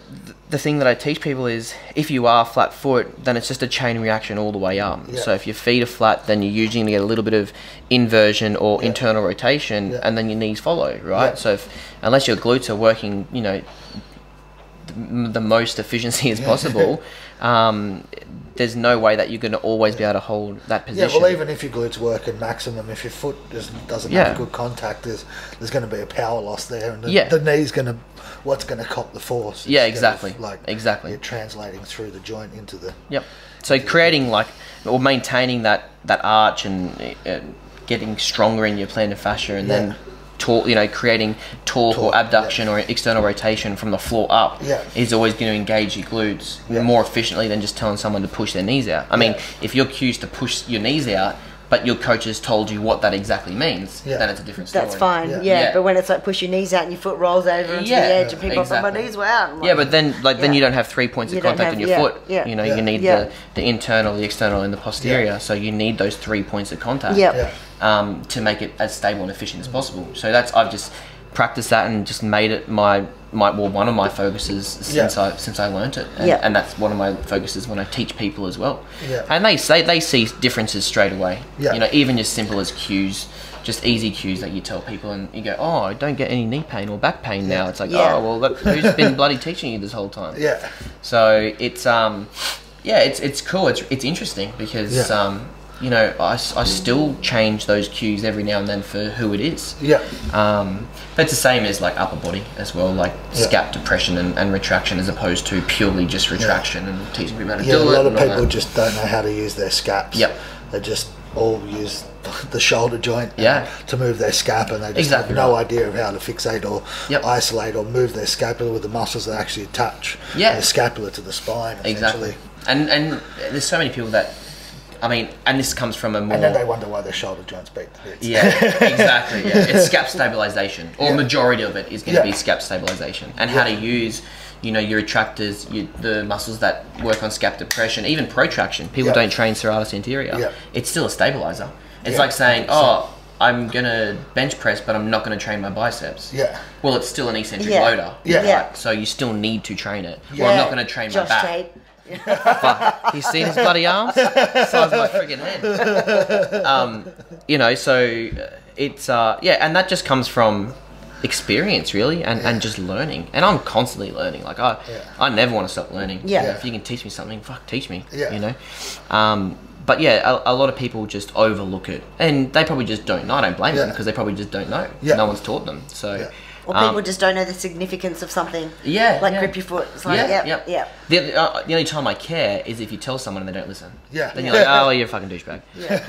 the thing that I teach people is, if you are flat foot, then it's just a chain reaction all the way up. So if your feet are flat, then you're usually going to get a little bit of inversion or internal rotation, and then your knees follow, right? So unless your glutes are working, you know, the most efficiency as possible, there's no way that you're going to always be able to hold that position. Yeah, well, even if your glutes work in maximum, if your foot doesn't have good contact, there's going to be a power loss there, and the knee's going to what's going to cop the force. Yeah, exactly. You're translating through the joint into the. Yep. So creating or maintaining that arch and getting stronger in your plantar fascia, and then creating torque or abduction or external rotation from the floor up is always going to engage your glutes more efficiently than just telling someone to push their knees out. I mean, if you're cued to push your knees out, but your coach has told you what that exactly means, then it's a different story. That's fine, but when it's like push your knees out and your foot rolls over into the edge and people say, my knees were out. Like, but then you don't have 3 points of contact in your foot. You know, you need the internal, the external, and the posterior. So you need those 3 points of contact to make it as stable and efficient as possible. So I've just practiced that and just made it one of my focuses since I learnt it, and that's one of my focuses when I teach people as well. And they see differences straight away. You know, even just simple as cues, just easy cues that you tell people, and you go, oh, I don't get any knee pain or back pain now. It's like, oh well, who's been bloody teaching you this whole time? So it's it's cool. It's interesting because you know, I still change those cues every now and then for who it is. But it's the same as like upper body as well, like scap depression and retraction, as opposed to purely just retraction and teaching people how to do it. A lot of people just don't know how to use their scaps. They just all use the shoulder joint to move their scap, and they just have no idea of how to fixate or isolate or move their scapula with the muscles that actually attach the scapula to the spine. Exactly. And there's so many people that, I mean, and this comes from a more... And then they wonder why their shoulder joints beat the bits. Exactly. It's scap stabilization, or majority of it is going to be scap stabilization, and how to use, you know, your retractors, the muscles that work on scap depression, even protraction. People don't train serratus anterior. It's still a stabilizer. It's like saying, oh, I'm going to bench press, but I'm not going to train my biceps. Well, it's still an eccentric loader. Right? So you still need to train it. Well, I'm not going to train my back. Fuck. You seen his bloody arms? The size of my friggin' head. You know, so it's and that just comes from experience, really, and just learning. And I'm constantly learning. Like I never want to stop learning. If you can teach me something, fuck, teach me. You know. But a lot of people just overlook it, and they probably just don't know. I don't blame them, because they probably just don't know. No one's taught them. So. Or people just don't know the significance of something. Like grip your foot. It's like, The only time I care is if you tell someone and they don't listen. Then you're like, oh, well, you're a fucking douchebag.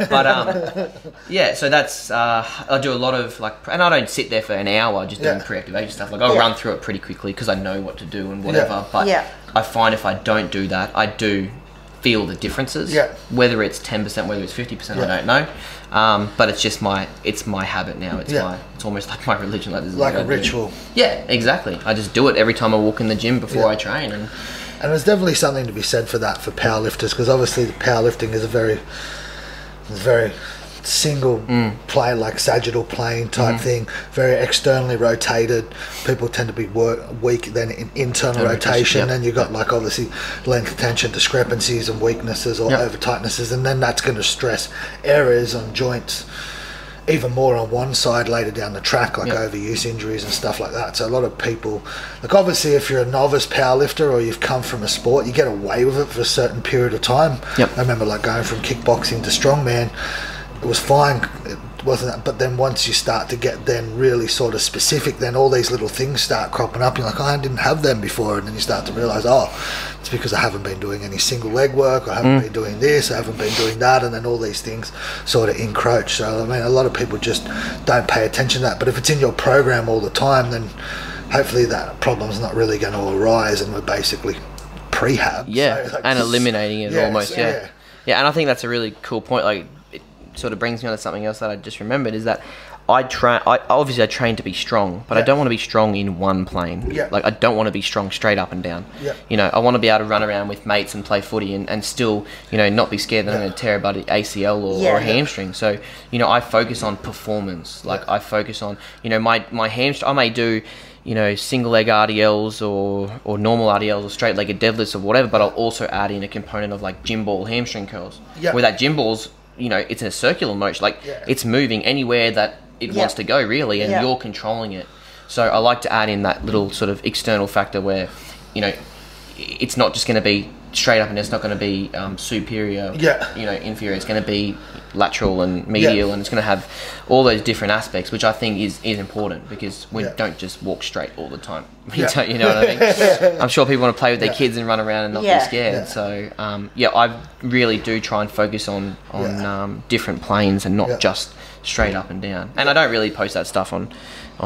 But so that's I do a lot of and I don't sit there for an hour just doing pre-activation stuff. Like I'll run through it pretty quickly because I know what to do and whatever. But I find if I don't do that, I do feel the differences. Whether it's 10%, whether it's 50%, I don't know. But it's just my habit now. It's almost like my religion. Like a ritual. Exactly. I just do it every time I walk in the gym before I train. And there's definitely something to be said for that for powerlifters, because obviously the powerlifting is a very single plane, like sagittal plane type thing, very externally rotated. People tend to be weak then in internal rotation, and you've got like obviously length tension discrepancies and weaknesses or over tightnesses, and then that's going to stress areas on joints even more on one side later down the track, like overuse injuries and stuff like that. So a lot of people, like obviously if you're a novice powerlifter or you've come from a sport, you get away with it for a certain period of time. I remember like going from kickboxing to strongman, it was fine, it wasn't that, but then once you start to get then really sort of specific, then all these little things start cropping up. You're like, oh, I didn't have them before, and then you start to realise, oh, it's because I haven't been doing any single leg work, I haven't been doing this, I haven't been doing that, and then all these things sort of encroach. So I mean, a lot of people just don't pay attention to that, but if it's in your program all the time, then hopefully that problem's not really going to arise, and we're basically prehab. So like, and eliminating it almost. And I think that's a really cool point. Like, sort of brings me on to something else that I just remembered, is that I train to be strong, but I don't want to be strong in one plane. Like I don't want to be strong straight up and down. You know, I want to be able to run around with mates and play footy and still, you know, not be scared that I'm going to tear a bloody ACL or a hamstring. So, you know, I focus on performance. Like I focus on, you know, my hamstring, I may do, you know, single leg RDLs or normal RDLs or straight legged deadlifts or whatever, but I'll also add in a component of like gym ball hamstring curls. Where that gym ball's, you know, it's in a circular motion, like it's moving anywhere that it wants to go, really, and you're controlling it. So I like to add in that little sort of external factor where, you know, it's not just going to be straight up, and it's not going to be superior, inferior. It's going to be lateral and medial, and it's going to have all those different aspects, which I think is important, because we don't just walk straight all the time. You know what I mean? I'm sure people want to play with their kids and run around and not be scared. So I really do try and focus on different planes and not just straight up and down. And I don't really post that stuff on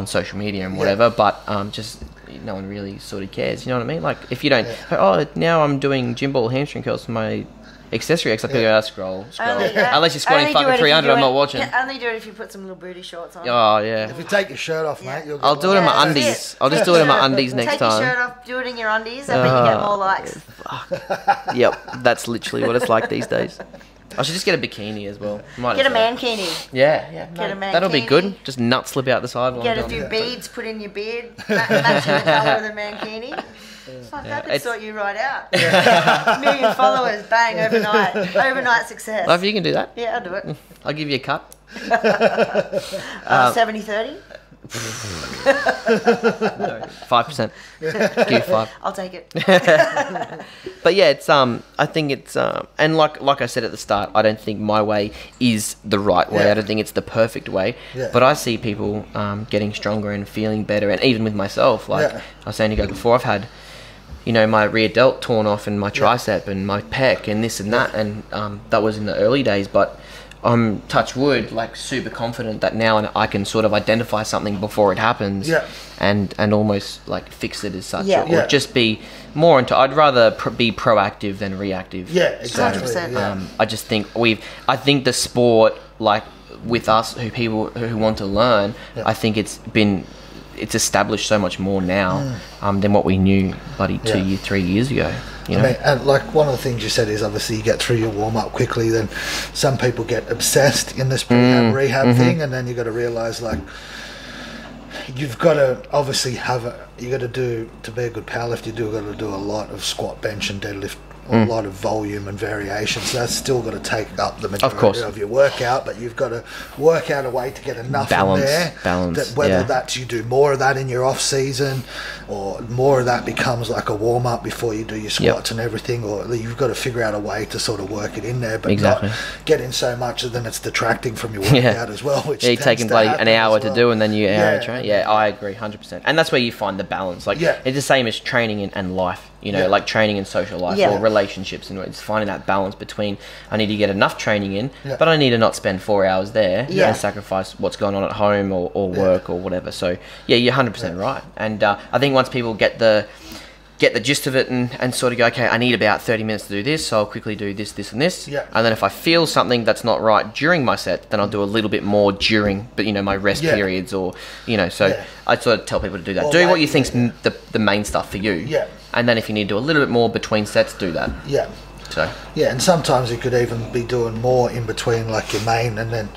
social media and whatever, but just no one really sort of cares. You know what I mean? Like, if you don't, now I'm doing gym ball hamstring curls for my accessory X, I go, scroll. Unless you're squatting fucking 300, I'm not watching. Only do it if you put some little booty shorts on. Oh, yeah. If you take your shirt off, mate, you'll get I'll do it in my undies. I'll just do it in my undies next time. Take your shirt off, do it in your undies, I bet you get more likes. Yep, that's literally what it's like these days. I should just get a bikini as well. Get a mankini. Yeah. Get a mankini. That'll be good. Just nut slip out the side. Get a few beads, put in your beard, matching the colour of the mankini. Fuck, I could sort you right out. 1 million followers, bang, overnight success. Love, you can do that. Yeah, I'll do it. I'll give you a cut. 70-30? No, 5%. Give you 5. I'll take it. But yeah, it's I think it's and like I said at the start, I don't think my way is the right way. I don't think it's the perfect way. But I see people getting stronger and feeling better, and even with myself, like I was saying to you before, I've had, my rear delt torn off and my tricep and my pec and this and that, and that was in the early days, but I'm, touch wood, like super confident that now I can sort of identify something before it happens, and almost like fix it as such, or just be more into. I'd rather be proactive than reactive. Yeah, exactly. I just think I think the sport, like with us, who want to learn, I think it's established so much more now than what we knew, buddy, 3 years ago. You know? I mean, and like one of the things you said is obviously you get through your warm up quickly. Then some people get obsessed in this rehab thing, and then you got to realize, like, you've got to obviously you got to do, to be a good powerlifter, you got to do a lot of squat, bench, and deadlift. A lot of volume and variation, so that's still got to take up the majority of your workout, but you've got to work out a way to get enough in there, whether that's you do more of that in your off season, or more of that becomes like a warm up before you do your squats and everything, or you've got to figure out a way to sort of work it in there, but not get in so much that then it's detracting from your workout as well, which you're taking an hour to do, and then you hour to train. I agree 100%, and that's where you find the balance. Like it's the same as training and life, like training and social life, or relationships, and it's finding that balance between, I need to get enough training in, but I need to not spend 4 hours there and sacrifice what's going on at home or work or whatever. So you're 100% right, and I think once people get the gist of it and sort of go, okay, I need about 30 minutes to do this, so I'll quickly do this and this, and then if I feel something that's not right during my set, then I'll do a little bit more during, but my rest periods, or so I sort of tell people to do that. Do what you think's the main stuff for you, and then if you need to do a little bit more between sets, do that. So and sometimes you could even be doing more in between, like your main and then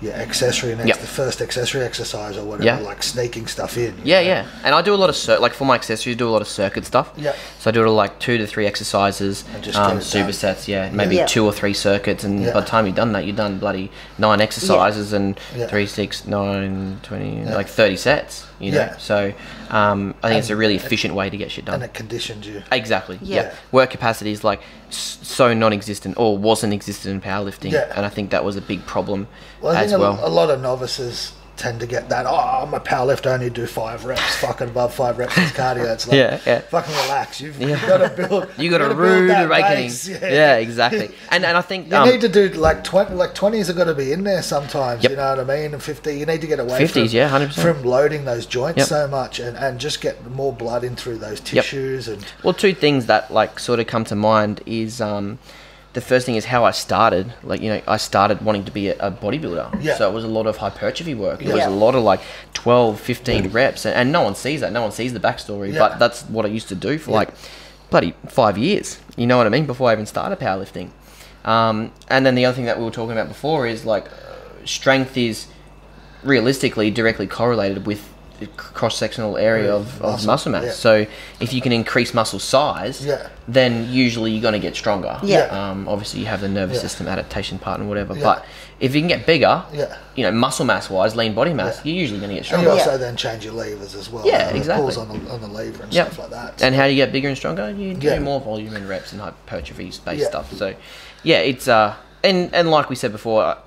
your accessory, and the first accessory exercise or whatever, like sneaking stuff in. And I do a lot of like for my accessories, do a lot of circuit stuff. So I do like 2 to 3 exercises, supersets, maybe 2 or 3 circuits, and by the time you've done that, you've done bloody 9 exercises and 3, 6, 9, 20, like 30 sets. So I think it's a really efficient way to get shit done. And it conditions you. Exactly. Work capacity is like so non-existent, or wasn't existent in powerlifting, and I think that was a big problem. I think a lot of novices tend to get that, I'm a powerlifter, I only do 5 reps, fucking above 5 reps is cardio. It's like, fucking relax, you've got to build, you got to rude awakening. Exactly. And I think you need to do like 20s have got to be in there sometimes, you know what I mean, and 50, you need to get away 50s, 100%. from loading those joints so much, and just get more blood in through those tissues. And well, 2 things that like sort of come to mind is the first thing is how I started. Like, I started wanting to be a bodybuilder. So it was a lot of hypertrophy work. It was a lot of like 12, 15 reps. And no one sees that. No one sees the backstory. But that's what I used to do for like bloody 5 years. You know what I mean? Before I even started powerlifting. And then the other thing that we were talking about before is like strength is realistically directly correlated with cross-sectional area of muscle mass. So if you can increase muscle size, then usually you're going to get stronger. Obviously you have the nervous system adaptation part and whatever, but if you can get bigger, you know, muscle mass wise, lean body mass, you're usually going to get stronger. And you also then change your levers as well. Exactly. Pulls on the lever and stuff like that. And how do you get bigger and stronger? You do more volume and reps and hypertrophy based stuff. So it's and like we said before,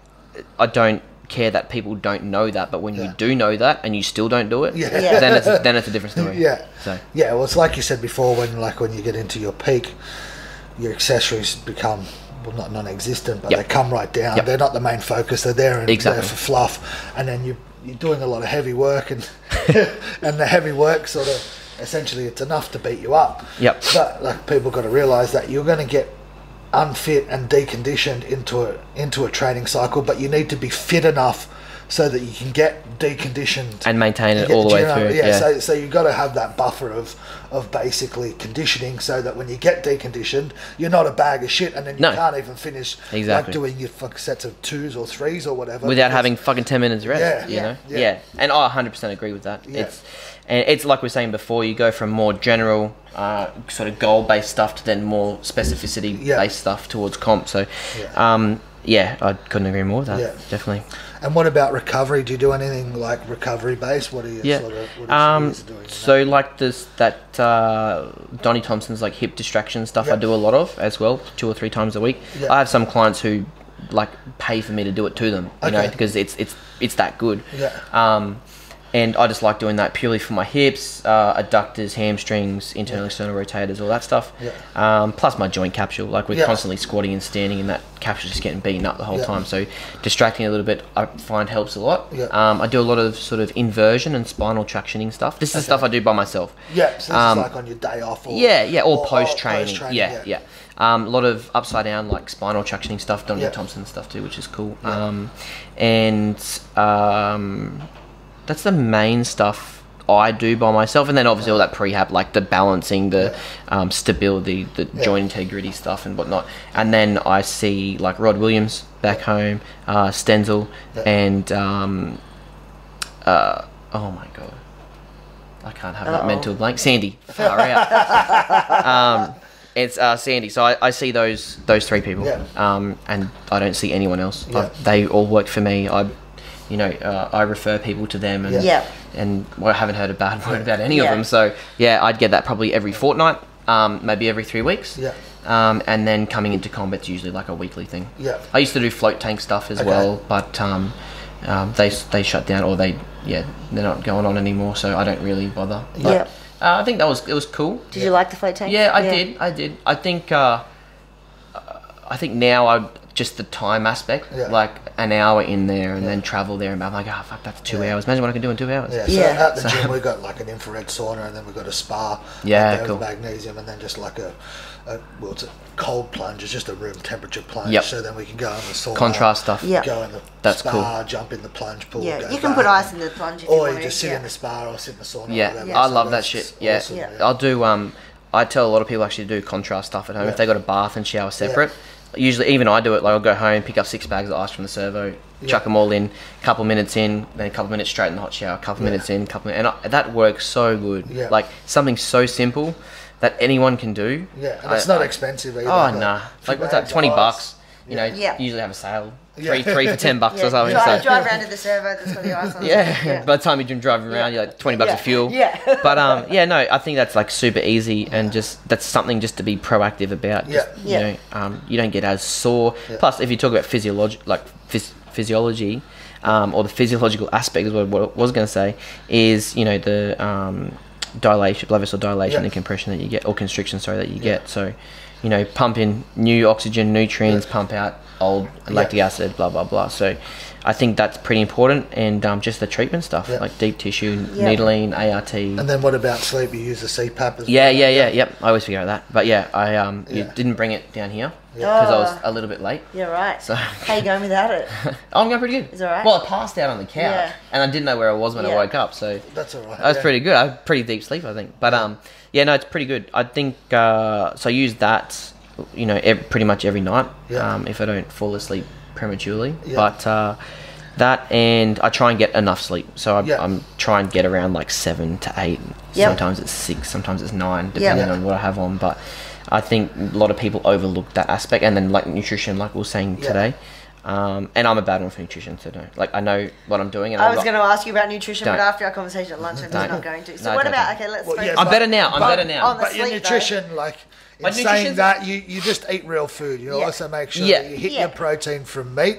I don't care that people don't know that, but when you do know that and you still don't do it, then it's a different story. Well, it's like you said before, when you get into your peak, your accessories become not non-existent, but they come right down. They're not the main focus. They're there there for fluff, and then you're doing a lot of heavy work, and and the heavy work sort of essentially it's enough to beat you up. But like people got to realise that you're going to get unfit and deconditioned into a training cycle, but you need to be fit enough so that you can get deconditioned and maintain it all the way through. So you've got to have that buffer of basically conditioning, so that when you get deconditioned, you're not a bag of shit, and then you can't even finish like doing your sets of 2s or 3s or whatever without having fucking 10 minutes rest. You know, and I 100% agree with that. It's like we were saying before, you go from more general sort of goal-based stuff to then more specificity-based stuff towards comp. So, I couldn't agree more with that. Definitely. And what about recovery? Do you do anything like recovery-based? What are you doing? So like Donnie Thompson's like hip distraction stuff, I do a lot of as well, 2 or 3 times a week. I have some clients who like pay for me to do it to them, you know, because it's that good. And I just like doing that purely for my hips, adductors, hamstrings, internal external rotators, all that stuff. Plus my joint capsule, like we're constantly squatting and standing, and that capsule's just getting beaten up the whole time. So distracting a little bit, I find helps a lot. I do a lot of sort of inversion and spinal tractioning stuff. This is stuff I do by myself. So this is like on your day off. Or post-training. A lot of upside down, like spinal tractioning stuff, Donnie Thompson stuff too, which is cool. That's the main stuff I do by myself, and then obviously all that prehab, like the balancing, the stability, the joint integrity stuff and whatnot. And then I see like Rod Williams back home, Stenzel, and oh my god, I can't have that mental blank. Sandy, far out. It's Sandy. So I see those 3 people, and I don't see anyone else. They all work for me. I refer people to them, and I haven't heard a bad word about any of them. So I'd get that probably every fortnight, maybe every 3 weeks. And then coming into combat's usually like a weekly thing. I used to do float tank stuff as well, but they shut down, or they're not going on anymore, so I don't really bother. But, I think it was cool. Did you like the float tank? I did. I think now just the time aspect, like an hour in there and then travel there, and I'm like, oh fuck, that's 2 hours. Imagine what I can do in 2 hours. So at the gym we've got like an infrared sauna, and then we've got a spa. Cool. With magnesium, and then just like it's a cold plunge. It's just a room temperature plunge. So then we can go in the sauna. Contrast stuff. Go in the spa, jump in the plunge pool. You can put ice in the plunge if you want to. Or you just sit in the spa or sit in the sauna. I love that shit. Awesome, I'll do. I tell a lot of people actually to do contrast stuff at home if they got a bath and shower separate. Usually, even I do it. Like I'll go home, pick up 6 bags of ice from the servo, chuck them all in, couple minutes in, then a couple minutes straight in the hot shower, couple minutes in, that works so good. Like something so simple that anyone can do. And it's not expensive either. Oh nah, like what's that? $20. You know, usually have a sale. Three for $10 or something. Drive around to the servo, that's got the ice on. By the time you're driving around, you're like $20 of fuel. But I think that's like super easy, and just that's something just to be proactive about. You don't get as sore. Plus, if you talk about physiology, or the physiological aspect is what I was going to say, is the dilation, blood vessel dilation and compression that you get, or constriction, that you get. So, pump in new oxygen, nutrients, pump out old lactic acid, blah blah blah. So I think that's pretty important, and just the treatment stuff, like deep tissue, needling, ART. And then what about sleep? You use the CPAP as well? Yep. I always forget that. But I didn't bring it down here because I was a little bit late. Right. So how you going without it? I'm going pretty good. Is it alright? Well, I passed out on the couch, and I didn't know where I was when I woke up. So that's alright. I was pretty good. I had pretty deep sleep, I think. But no, it's pretty good. I think so. I use that, pretty much every night. If I don't fall asleep prematurely. But That, and I try and get enough sleep. So I'm trying to get around like 7 to 8. Sometimes it's 6, sometimes it's 9, depending on what I have on. But I think a lot of people overlook that aspect. And then like nutrition, like we were saying today. And I'm a bad one for nutrition, so don't. Like, I know what I'm doing. And I was going to ask you about nutrition, but after our conversation at lunch, I'm just not going to. So what about, okay, let's focus I'm better now. But your nutrition, like, in saying that, you just eat real food. You also make sure that you hit your protein from meat.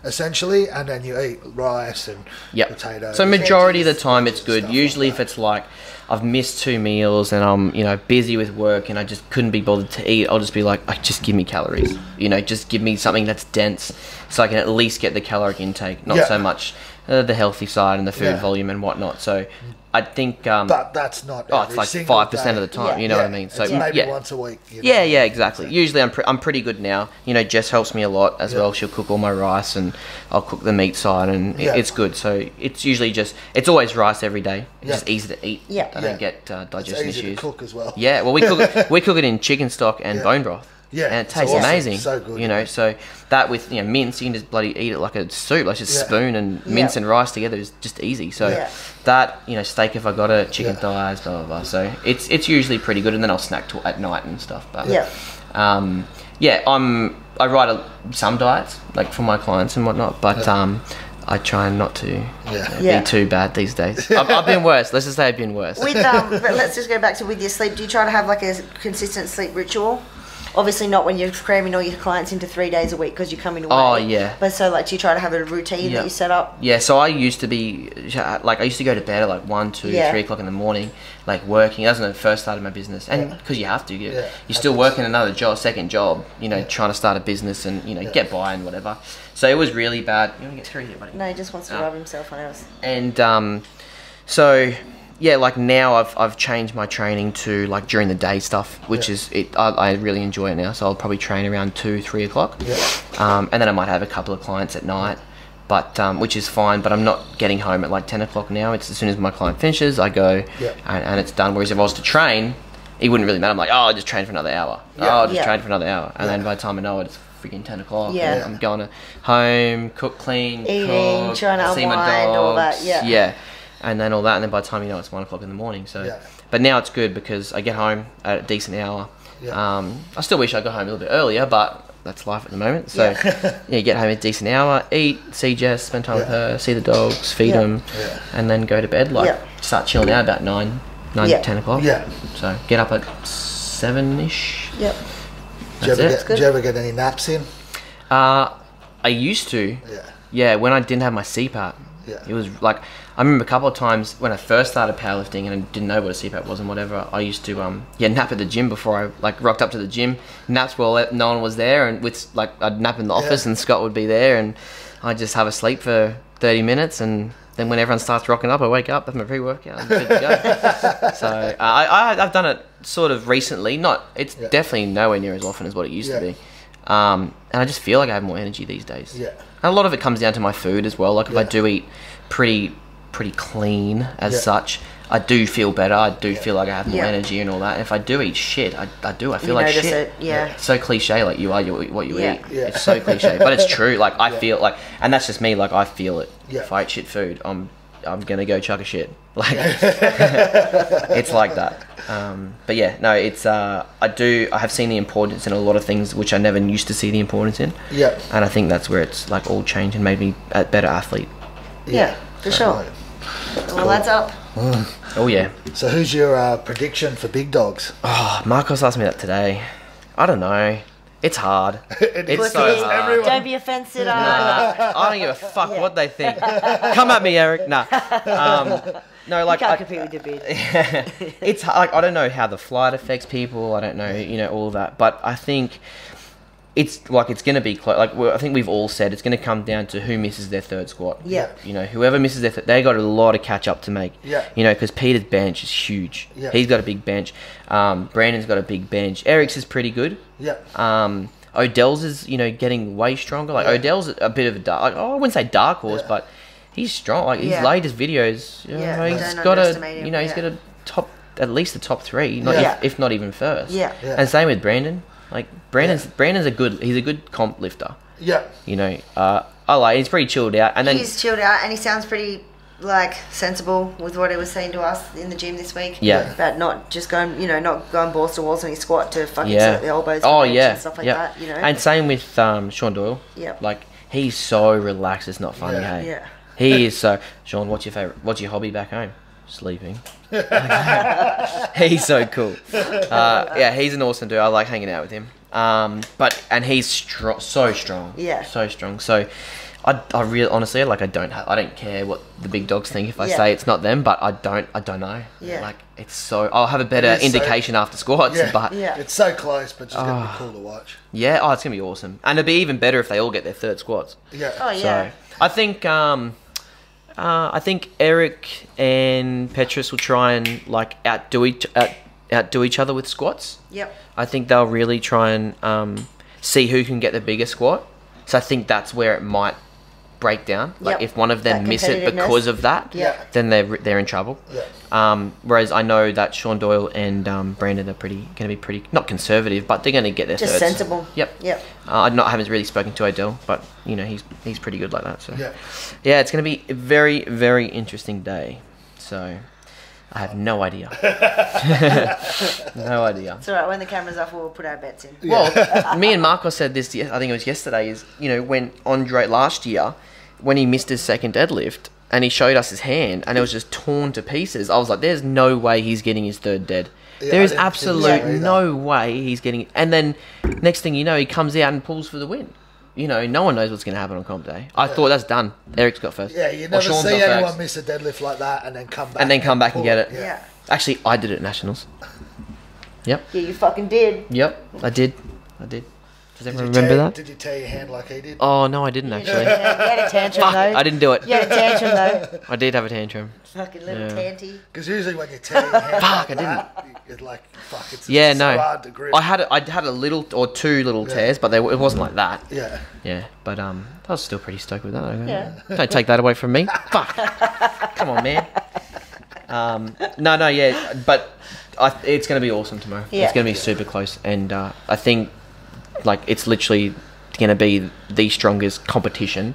Essentially, and then you eat rice and potatoes. So majority of the time it's good. Usually if it's like I've missed 2 meals and I'm, busy with work and I just couldn't be bothered to eat, I'll just be like, just give me calories. Just give me something that's dense so I can at least get the caloric intake, not so much the healthy side and the food volume and whatnot. So I think... but that's not it's like 5% of the time, you know what I mean? So it's maybe once a week. Yeah, exactly. So. Usually I'm pretty good now. Jess helps me a lot as well. She'll cook all my rice and I'll cook the meat side and it's good. So it's usually it's always rice every day. It's just easy to eat. I don't get digestion it's easy issues. To cook as well. Yeah, well we cook it in chicken stock and bone broth. Yeah, and it tastes amazing. So good. So that with mince, you can just bloody eat it like a soup, like just spoon and mince and rice together is just easy. So that steak if I got it, chicken thighs, blah blah blah. So it's usually pretty good, and then I'll snack at night and stuff. But I write some diets like for my clients and whatnot, but I try not to be too bad these days. I've been worse. Let's just say I've been worse. With but let's just go back to with your sleep. Do you try to have like a consistent sleep ritual? Obviously not when you're cramming all your clients into 3 days a week because you're coming away. Oh, yeah. But so, like, do you try to have a routine that you set up? Yeah, so I used to be, like, I used to go to bed at, like, 1, 2, 3 o'clock in the morning, like, working. That was when I first started my business. And because you have to. You're still working another job, second job, trying to start a business and, get by and whatever. So it was really bad. You want to get through here, buddy? No, he just wants to rub himself on us. And so... Yeah, like now I've changed my training to like during the day stuff, which is it. I really enjoy it now, so I'll probably train around 2, 3 o'clock. And then I might have a couple of clients at night, but which is fine. But I'm not getting home at like 10 o'clock now. It's as soon as my client finishes, I go and it's done. Whereas if I was to train, it wouldn't really matter. I'm like, I'll just train for another hour. I'll just train for another hour, and then by the time I know it, it's freaking 10 o'clock. I'm going home, cook, clean, eating, trying to see my unwind, all that. And then all that, and then by the time it's 1 o'clock in the morning. So, but now it's good because I get home at a decent hour. I still wish I got home a little bit earlier, but that's life at the moment. So, get home at a decent hour, eat, see Jess, spend time with her, see the dogs, feed them, and then go to bed. Start chilling out about 9 to 10 o'clock. So get up at 7ish. Did you ever get any naps in? I used to. Yeah, when I didn't have my CPAP. It was like, I remember a couple of times when I first started powerlifting and I didn't know what a CPAP was and whatever, I used to nap at the gym before I like rocked up to the gym. Naps while no one was there, and with like I'd nap in the office and Scott would be there and I'd just have a sleep for 30 minutes, and then when everyone starts rocking up, I wake up, have my pre-workout, and good to go. So I've done it sort of recently. It's definitely nowhere near as often as what it used to be. And I just feel like I have more energy these days. And a lot of it comes down to my food as well. Like if I do eat pretty clean as such, I do feel better. I do feel like I have more energy and all that. And if I do eat shit, I feel like shit. It's so cliche, like you are what you eat. It's so cliche, but it's true. Like I feel like, and that's just me. Like I feel it. If I eat shit food, I'm gonna go chuck a shit. Like it's like that. But yeah, no, it's I have seen the importance in a lot of things which I never used to see the importance in. And I think that's where it's like all changed and made me a better athlete. For sure. Well, that's up. Oh yeah. So who's your prediction for big dogs? Oh, Marcos asked me that today. I don't know. It's hard. It's so hard. Everyone. Don't be offensive. I don't give a fuck what they think. Come at me, Eric. Nah. No, like you can't compete with your beard. It's like I don't know how the flight affects people. I don't know, all of that. But I think it's like it's gonna be close. Like I think we've all said it's gonna come down to who misses their third squat. Whoever misses their they got a lot of catch up to make. Because Peter's bench is huge. He's got a big bench. Brandon's got a big bench. Eric's is pretty good. Odell's is getting way stronger. Like Odell's a bit of a dark. Like, I wouldn't say dark horse, but he's strong. Like his latest videos, he's got he's got a top, at least the top 3, if not even first. And same with Brandon. Like Brandon's a good comp lifter. I I like. He's pretty chilled out, and then he's chilled out, and he sounds pretty like sensible with what he was saying to us in the gym this week. Yeah, about not just going, not going balls to walls when he squat to fucking set the elbows. And stuff like that. And same with Sean Doyle. Yeah, like he's so relaxed. It's not funny. Hey, yeah. He is so. Sean, what's your hobby back home? Sleeping. He's so cool. He's an awesome dude. I like hanging out with him. And he's so strong. Yeah, so strong. So. I really honestly I don't care what the big dogs think if I say it's not them, but I don't know. Yeah. Like it's so I'll have a better indication after squats. Yeah. but it's so close, but it's just gonna be cool to watch. Yeah. Oh, it's gonna be awesome, and it'd be even better if they all get their third squats. Yeah. Oh yeah. So I think Eric and Petrus will try and like outdo each other with squats. Yep. I think they'll really try and see who can get the bigger squat. So I think that's where it might break down. Like if one of them miss it because of that, then they're in trouble. Yeah. Whereas I know that Sean Doyle and Brandon are going to be pretty not conservative, but they're going to get their just thirds. Sensible. Yep. Yep. I haven't really spoken to Odell, but he's pretty good like that. So yeah, it's going to be a very, very interesting day. So I have no idea. No idea. It's alright, when the camera's off we'll put our bets in. Well, me and Marcos said this, I think it was yesterday, is, when Andre last year, when he missed his second deadlift, and he showed us his hand, and it was just torn to pieces, I was like, there's no way he's getting his third dead. Yeah, there is absolute no way he's getting it. And then, next thing you know, he comes out and pulls for the win. No one knows what's going to happen on comp day. I thought that's done. Eric's got first. Yeah, you never see anyone miss a deadlift like that and then come back. And get it. Yeah. Actually, I did it at Nationals. Yep. Yeah, you fucking did. Yep, I did. Does everyone remember that? Did you tear your hand like he did? Oh, no, I didn't actually. You had a tantrum though. I didn't do it. You had a tantrum though. I did have a tantrum. Fucking little tanty. Because usually when you tear your hand like that, it's like, it's so hard to grip. I had a little or two little tears, but it wasn't like that. Yeah. Yeah, but I was still pretty stoked with that. Yeah. Don't take that away from me. Fuck. Come on, man. But it's going to be awesome tomorrow. Yeah. It's going to be super close, and I think it's literally going to be the strongest competition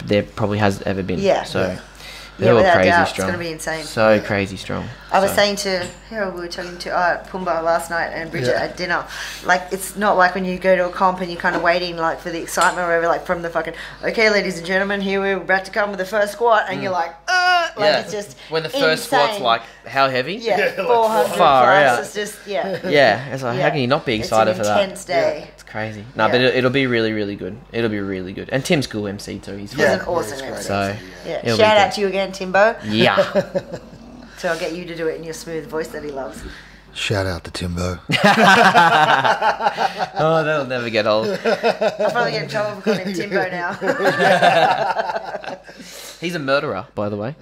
there probably has ever been. Yeah. So they're all crazy strong. It's going to be insane. So crazy strong. I was saying to Harold, we were talking to Pumbaa last night and Bridget at dinner. Like, it's not like when you go to a comp and you're kind of waiting like for the excitement or whatever, like from the fucking, okay, ladies and gentlemen, here we're about to come with the first squat, and you're like, it's just when the first squat's like how heavy? Yeah, 400 far plus. out. It's just Yeah, it's like how can you not be excited for that? It's an intense day. Yeah. It's crazy. No, but it'll be really, really good. It'll be really good. And Tim's cool MC too. He's an awesome MC. So shout out to you again, Timbo. Yeah. So I'll get you to do it in your smooth voice that he loves. Shout out to Timbo. Oh, that'll never get old. I'll probably get in trouble for calling him Timbo now. He's a murderer, by the way.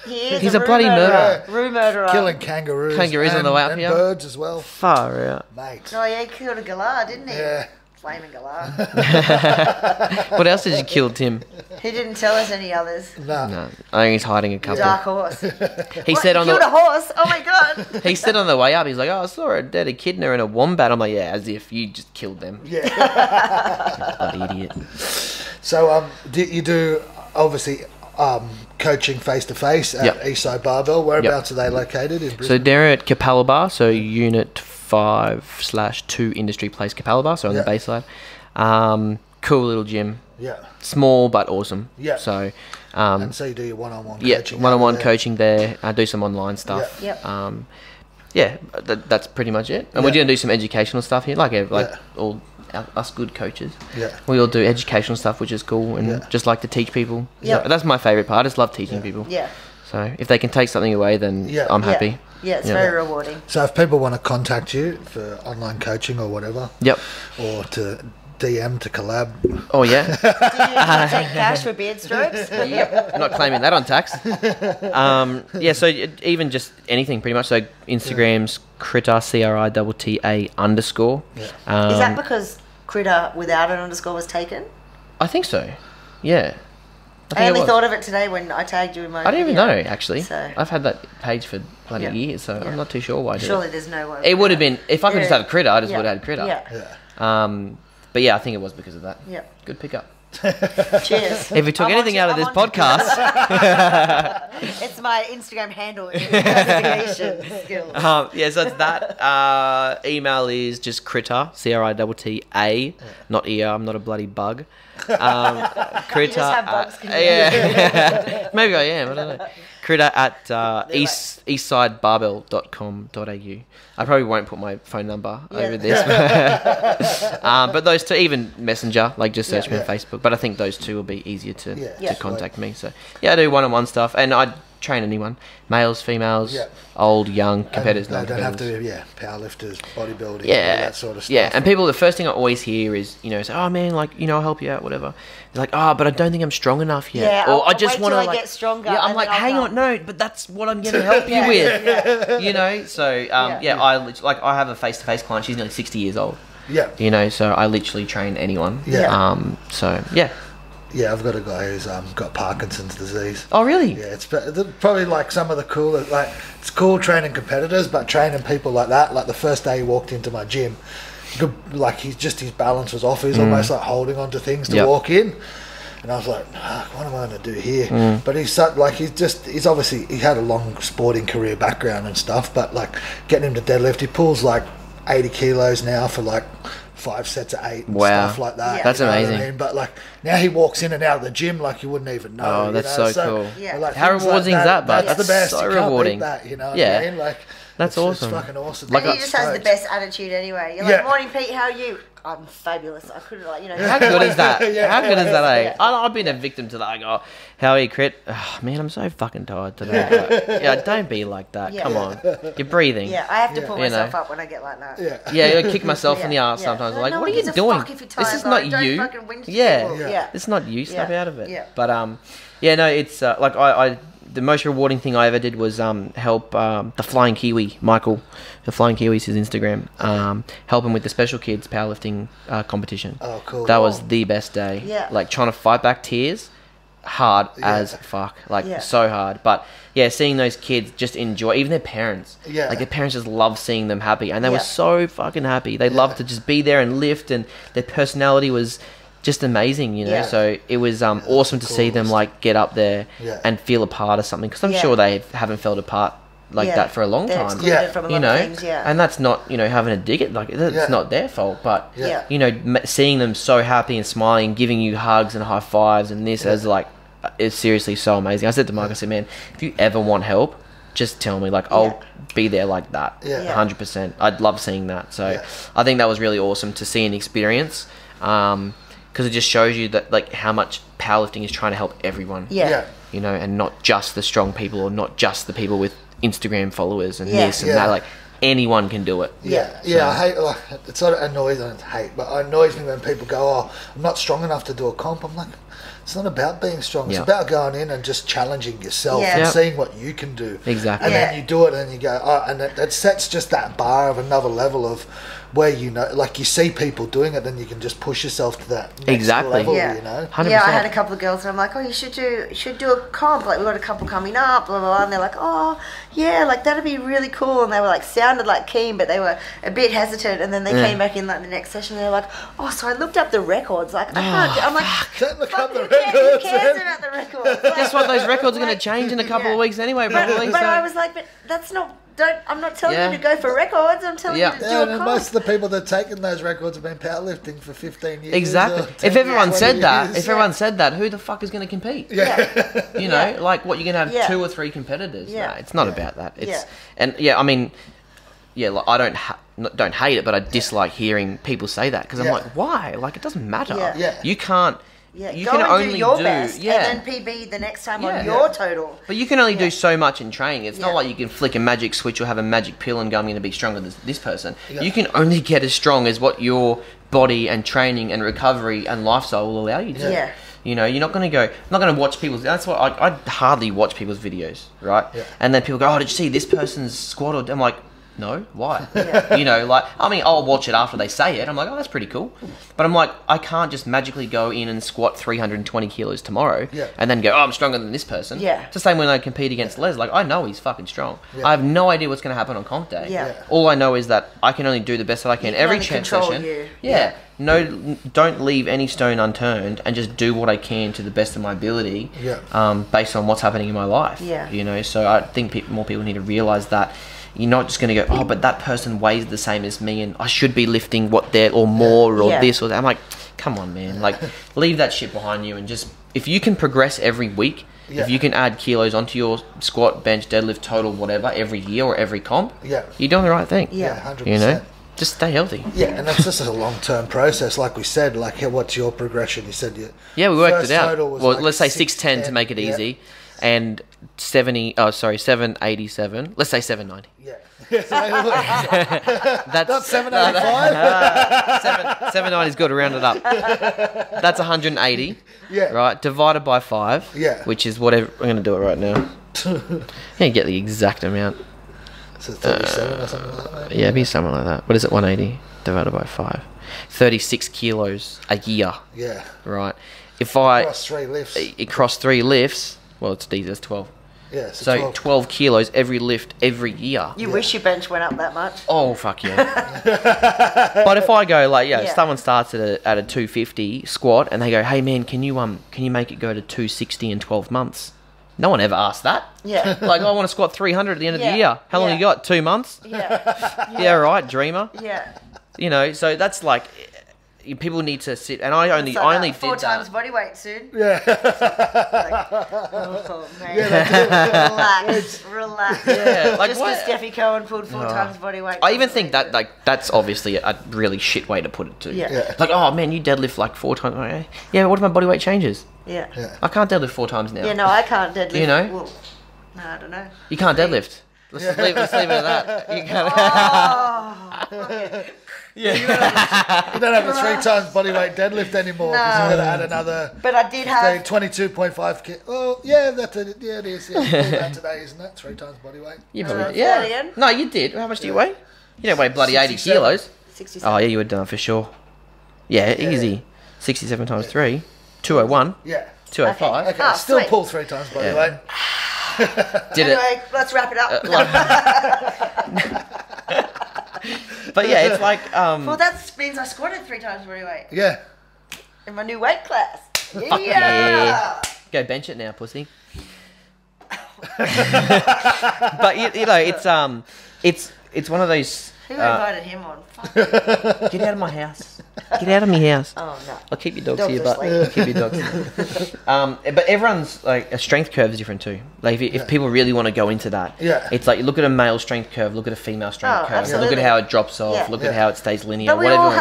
He is. He's a bloody murderer. Roo murderer. Killing kangaroos. Kangaroos on the way up here. And birds as well. Far out. Mate. Oh, yeah, he killed a galah, didn't he? Yeah. Flaming galah. What else did you kill, Tim? He didn't tell us any others. No. I think he's hiding a couple. Dark horse. He said on killed a horse? Oh my god. He said on the way up, he's like, I saw a dead echidna and a wombat. I'm like, yeah, as if you just killed them. Yeah. Bloody idiot. So, you do obviously coaching face to face at Eastside Barbell. Whereabouts are they located in Brisbane? So they're at Capalaba, so Unit 5/2 Industry Place Capalaba, so on the Bayside. Cool little gym. Yeah. Small but awesome. Yeah. So. And so you do your one-on-one coaching. Yeah, one-on-one coaching there. I do some online stuff. Yep. That's pretty much it. And we're going to do some educational stuff here, like all us good coaches. Yeah. We all do educational stuff, which is cool, and just like to teach people. Yeah. So that's my favourite part. I just love teaching people. Yeah. So if they can take something away, then I'm happy. Yeah, it's very rewarding. So if people want to contact you for online coaching or whatever, or to DM to collab. Oh yeah. Do you take cash for beard strokes? Yep. I'm not claiming that on tax. So even just anything pretty much. So Instagram's Critta CRITTA _. Yeah. Is that because Critta without an underscore was taken? I think so. Yeah. I only thought of it today when I tagged you in my I don't even know, actually. So. I've had that page for bloody years, so I'm not too sure why I did Surely there's no way. It would have been, if I could just have Critta, I just would have had Critta. Yeah. But yeah, I think it was because of that. Yeah. Good pickup. Cheers. If we took anything out of this podcast, it's my Instagram handle. Investigation skills. Yeah, so it's that. Email is just Critta, CRITTA, not ER. I'm not a bloody bug. Critta. You just have bugs. Yeah. Maybe I am. I don't know. Critta at eastsidebarbell.com.au. I probably won't put my phone number over this. But those two, even Messenger, like just search me on Facebook. But I think those two will be easier to contact me. So yeah, I do one-on-one stuff, and I train anyone, males, females, old, young, competitors. They don't have to be powerlifters, bodybuilding, all that sort of stuff. Yeah, and people, the first thing I always hear is, say, oh man, like, I'll help you out, whatever. It's like, oh, but I don't think I'm strong enough yet. Yeah, or I just want to get stronger. Yeah, I'm like, hang on, no, but that's what I'm going to help you with. So I have a face-to-face client. She's nearly 60 years old. Yeah. So I literally train anyone. Yeah. So yeah. Yeah, I've got a guy who's got Parkinson's disease. Oh, really? Yeah, it's probably like some of the cooler, like, it's cool training competitors, but training people like that, like the first day he walked into my gym, like his balance was off. He was almost like holding on to things to walk in. And I was like, what am I going to do here? But he's obviously, he had a long sporting career background and stuff, but like getting him to deadlift, he pulls like 80 kilos now for like 5 sets of 8 and stuff like that. Yeah. That's amazing. What I mean? But like now he walks in and out of the gym like you wouldn't even know. Oh, that's so cool. Yeah. Like, how rewarding is that, bud? That's the best. So you can't rewarding. beat that, what Yeah. I mean? Like, that's awesome. It's fucking awesome. Like, he just has the best attitude anyway. You're like, morning Pete, how are you? I'm fabulous. I couldn't How good is that? How good is that, eh? I've been a victim to that. I go, how are you, Crit? Oh, man, I'm so fucking tired today. Like, don't be like that. Come on. You're breathing. Yeah, I have to pull myself up when I get like that. Yeah, I kick myself in the arse sometimes. Like, what are you doing? This is not you. It's not you. Snap out of it. Yeah. But, it's like the most rewarding thing I ever did was help the Flying Kiwi, Michael. The Flying Kiwi's his Instagram. Help him with the Special Kids powerlifting competition. Oh, cool. That was the best day. Yeah. Like trying to fight back tears, hard as fuck. Like so hard. But yeah, seeing those kids just enjoy, even their parents. Yeah. Like their parents just love seeing them happy, and they were so fucking happy. They loved to just be there and lift, and their personality was just amazing, so it was awesome to see them like get up there and feel a part of something, because I'm sure they haven't felt a part like that for a long time, from a lot of things, and that's not having a dig at, like, it's not their fault, but seeing them so happy and smiling, giving you hugs and high fives and this is like, is seriously so amazing. I said to Mark, I said, man, if you ever want help, just tell me, like, I'll be there like that. 100%. I'd love seeing that. So I think that was really awesome to see and experience, because it just shows you that, like, how much powerlifting is trying to help everyone. And not just the strong people, or not just the people with Instagram followers and this and that. Like, anyone can do it. I hate, like, it sort of annoys, I don't hate, but it annoys me when people go, oh, I'm not strong enough to do a comp. I'm like, it's not about being strong. It's about going in and just challenging yourself and seeing what you can do. Exactly. And then you do it and you go, oh, and it sets just that bar of another level of where, like, you see people doing it, then you can just push yourself to that next level, 100%. Yeah, I had a couple of girls and I'm like, oh, you should do a comp. Like, we've got a couple coming up, blah, blah, blah. And they're like, oh, yeah, like, that'd be really cool. And they were like, sounded like keen, but they were a bit hesitant. And then they came back in, like, the next session. And they're like, oh, so I looked up the records. Like, I can't. I'm like, don't look up the records. Who cares about the records? Like, guess what? Those records are going to change in a couple of weeks anyway, probably. But I was like, but that's not... I'm not telling you to go for records. I'm telling you to do a comp. Most of the people that have taken those records have been powerlifting for 15 years. Exactly. If everyone said that, who the fuck is going to compete? Like, what, you're going to have 2 or 3 competitors? No, it's not about that. It's and I mean, like, I don't hate it, but I dislike hearing people say that, because I'm like, why? Like, it doesn't matter. You can't. You go can and only do your best, and then PB the next time on your total. But you can only do so much in training. It's not like you can flick a magic switch or have a magic pill and go, I'm going to be stronger than this person. You can only get as strong as what your body and training and recovery and lifestyle will allow you to. You're not going to go. I'm not going to watch people's. That's why I hardly watch people's videos, right? And then people go, oh, did you see this person's squat? I'm like, No, why? Yeah. You know, like, I mean, I'll watch it after they say it. I'm like, oh, that's pretty cool. But I'm like, I can't just magically go in and squat 320 kilos tomorrow and then go, oh, I'm stronger than this person. Yeah. It's the same when I compete against Les. Like, I know he's fucking strong. Yeah. I have no idea what's going to happen on comp day. Yeah. All I know is that I can only do the best that I can. Every chest session. Yeah. No, don't leave any stone unturned and just do what I can to the best of my ability based on what's happening in my life. Yeah. You know, so I think more people need to realise that you're not just going to go, oh, but that person weighs the same as me and I should be lifting what they're, or more, or this or that. I'm like, come on, man. Like, leave that shit behind you and just, if you can progress every week, if you can add kilos onto your squat, bench, deadlift, total, whatever, every year or every comp, you're doing the right thing. Yeah, 100%. You know? Just stay healthy. Yeah, and that's just a long-term process. Like we said, like, what's your progression? You said we worked it out. Well, like, let's say 610 to make it easy. And 787. Let's say 790. Yeah. That's not 785. 790 is good. Round it up. That's 180. Yeah. Right. Divided by 5. Yeah. Which is whatever. I'm going to do it right now. Can't get the exact amount. So 37 or something like that. Yeah, be something like that. What is it? 180 divided by 5. 36 kilos a year. Yeah. Right. If I cross 3 lifts. Across 3 lifts. Well, it's easy. That's 12. Yeah, so 12 kilos every lift every year. You wish your bench went up that much. Oh, fuck yeah. But if I go like, someone starts at a 250 squat and they go, hey man, can you make it go to 260 in 12 months? No one ever asked that. Yeah. Like, I want to squat 300 at the end of the year. How long you got? 2 months? Yeah. Yeah, right, dreamer. Yeah. You know, so that's like, people need to sit, and I only did 4 times body weight soon. Yeah. Oh man, relax. Yeah, like just because Steffi Cohen pulled 4 times body weight. I even think that that's obviously a really shit way to put it too. Yeah. Like, oh man, you deadlift like 4 times. Okay. Yeah, but what if my body weight changes? Yeah. I can't deadlift 4 times now. Yeah, no, I can't deadlift. You know? Well, no, I don't know. You can't deadlift. Let's leave it at that. You can't. Okay. Yeah, you don't have a 3 times body weight deadlift anymore because you're going to add another. But I did have 22.5 kg. Oh, yeah, it is. Yeah, today, isn't it? 3 times body weight. You probably did. No, you did. How much do you weigh? You don't weigh bloody 80 kilos. 67. Oh yeah, you would for sure. Yeah, easy. 67 times 3, 201. Yeah. 205. Okay, still pull 3 times body weight. Anyway, let's wrap it up. But yeah, it's like well, that means I squatted 3 times body weight. Yeah. In my new weight class. Yeah. Go bench it now, pussy. But you know, it's one of those. Who invited him on? Fuck. Get out of my house. Get out of my house. Oh no. I'll keep your dogs here, but I'll keep your dogs here. But everyone's like, a strength curve is different too. Like if people really want to go into that, it's like, you look at a male strength curve, look at a female strength curve, look at how it drops off, look at how it stays linear. But we all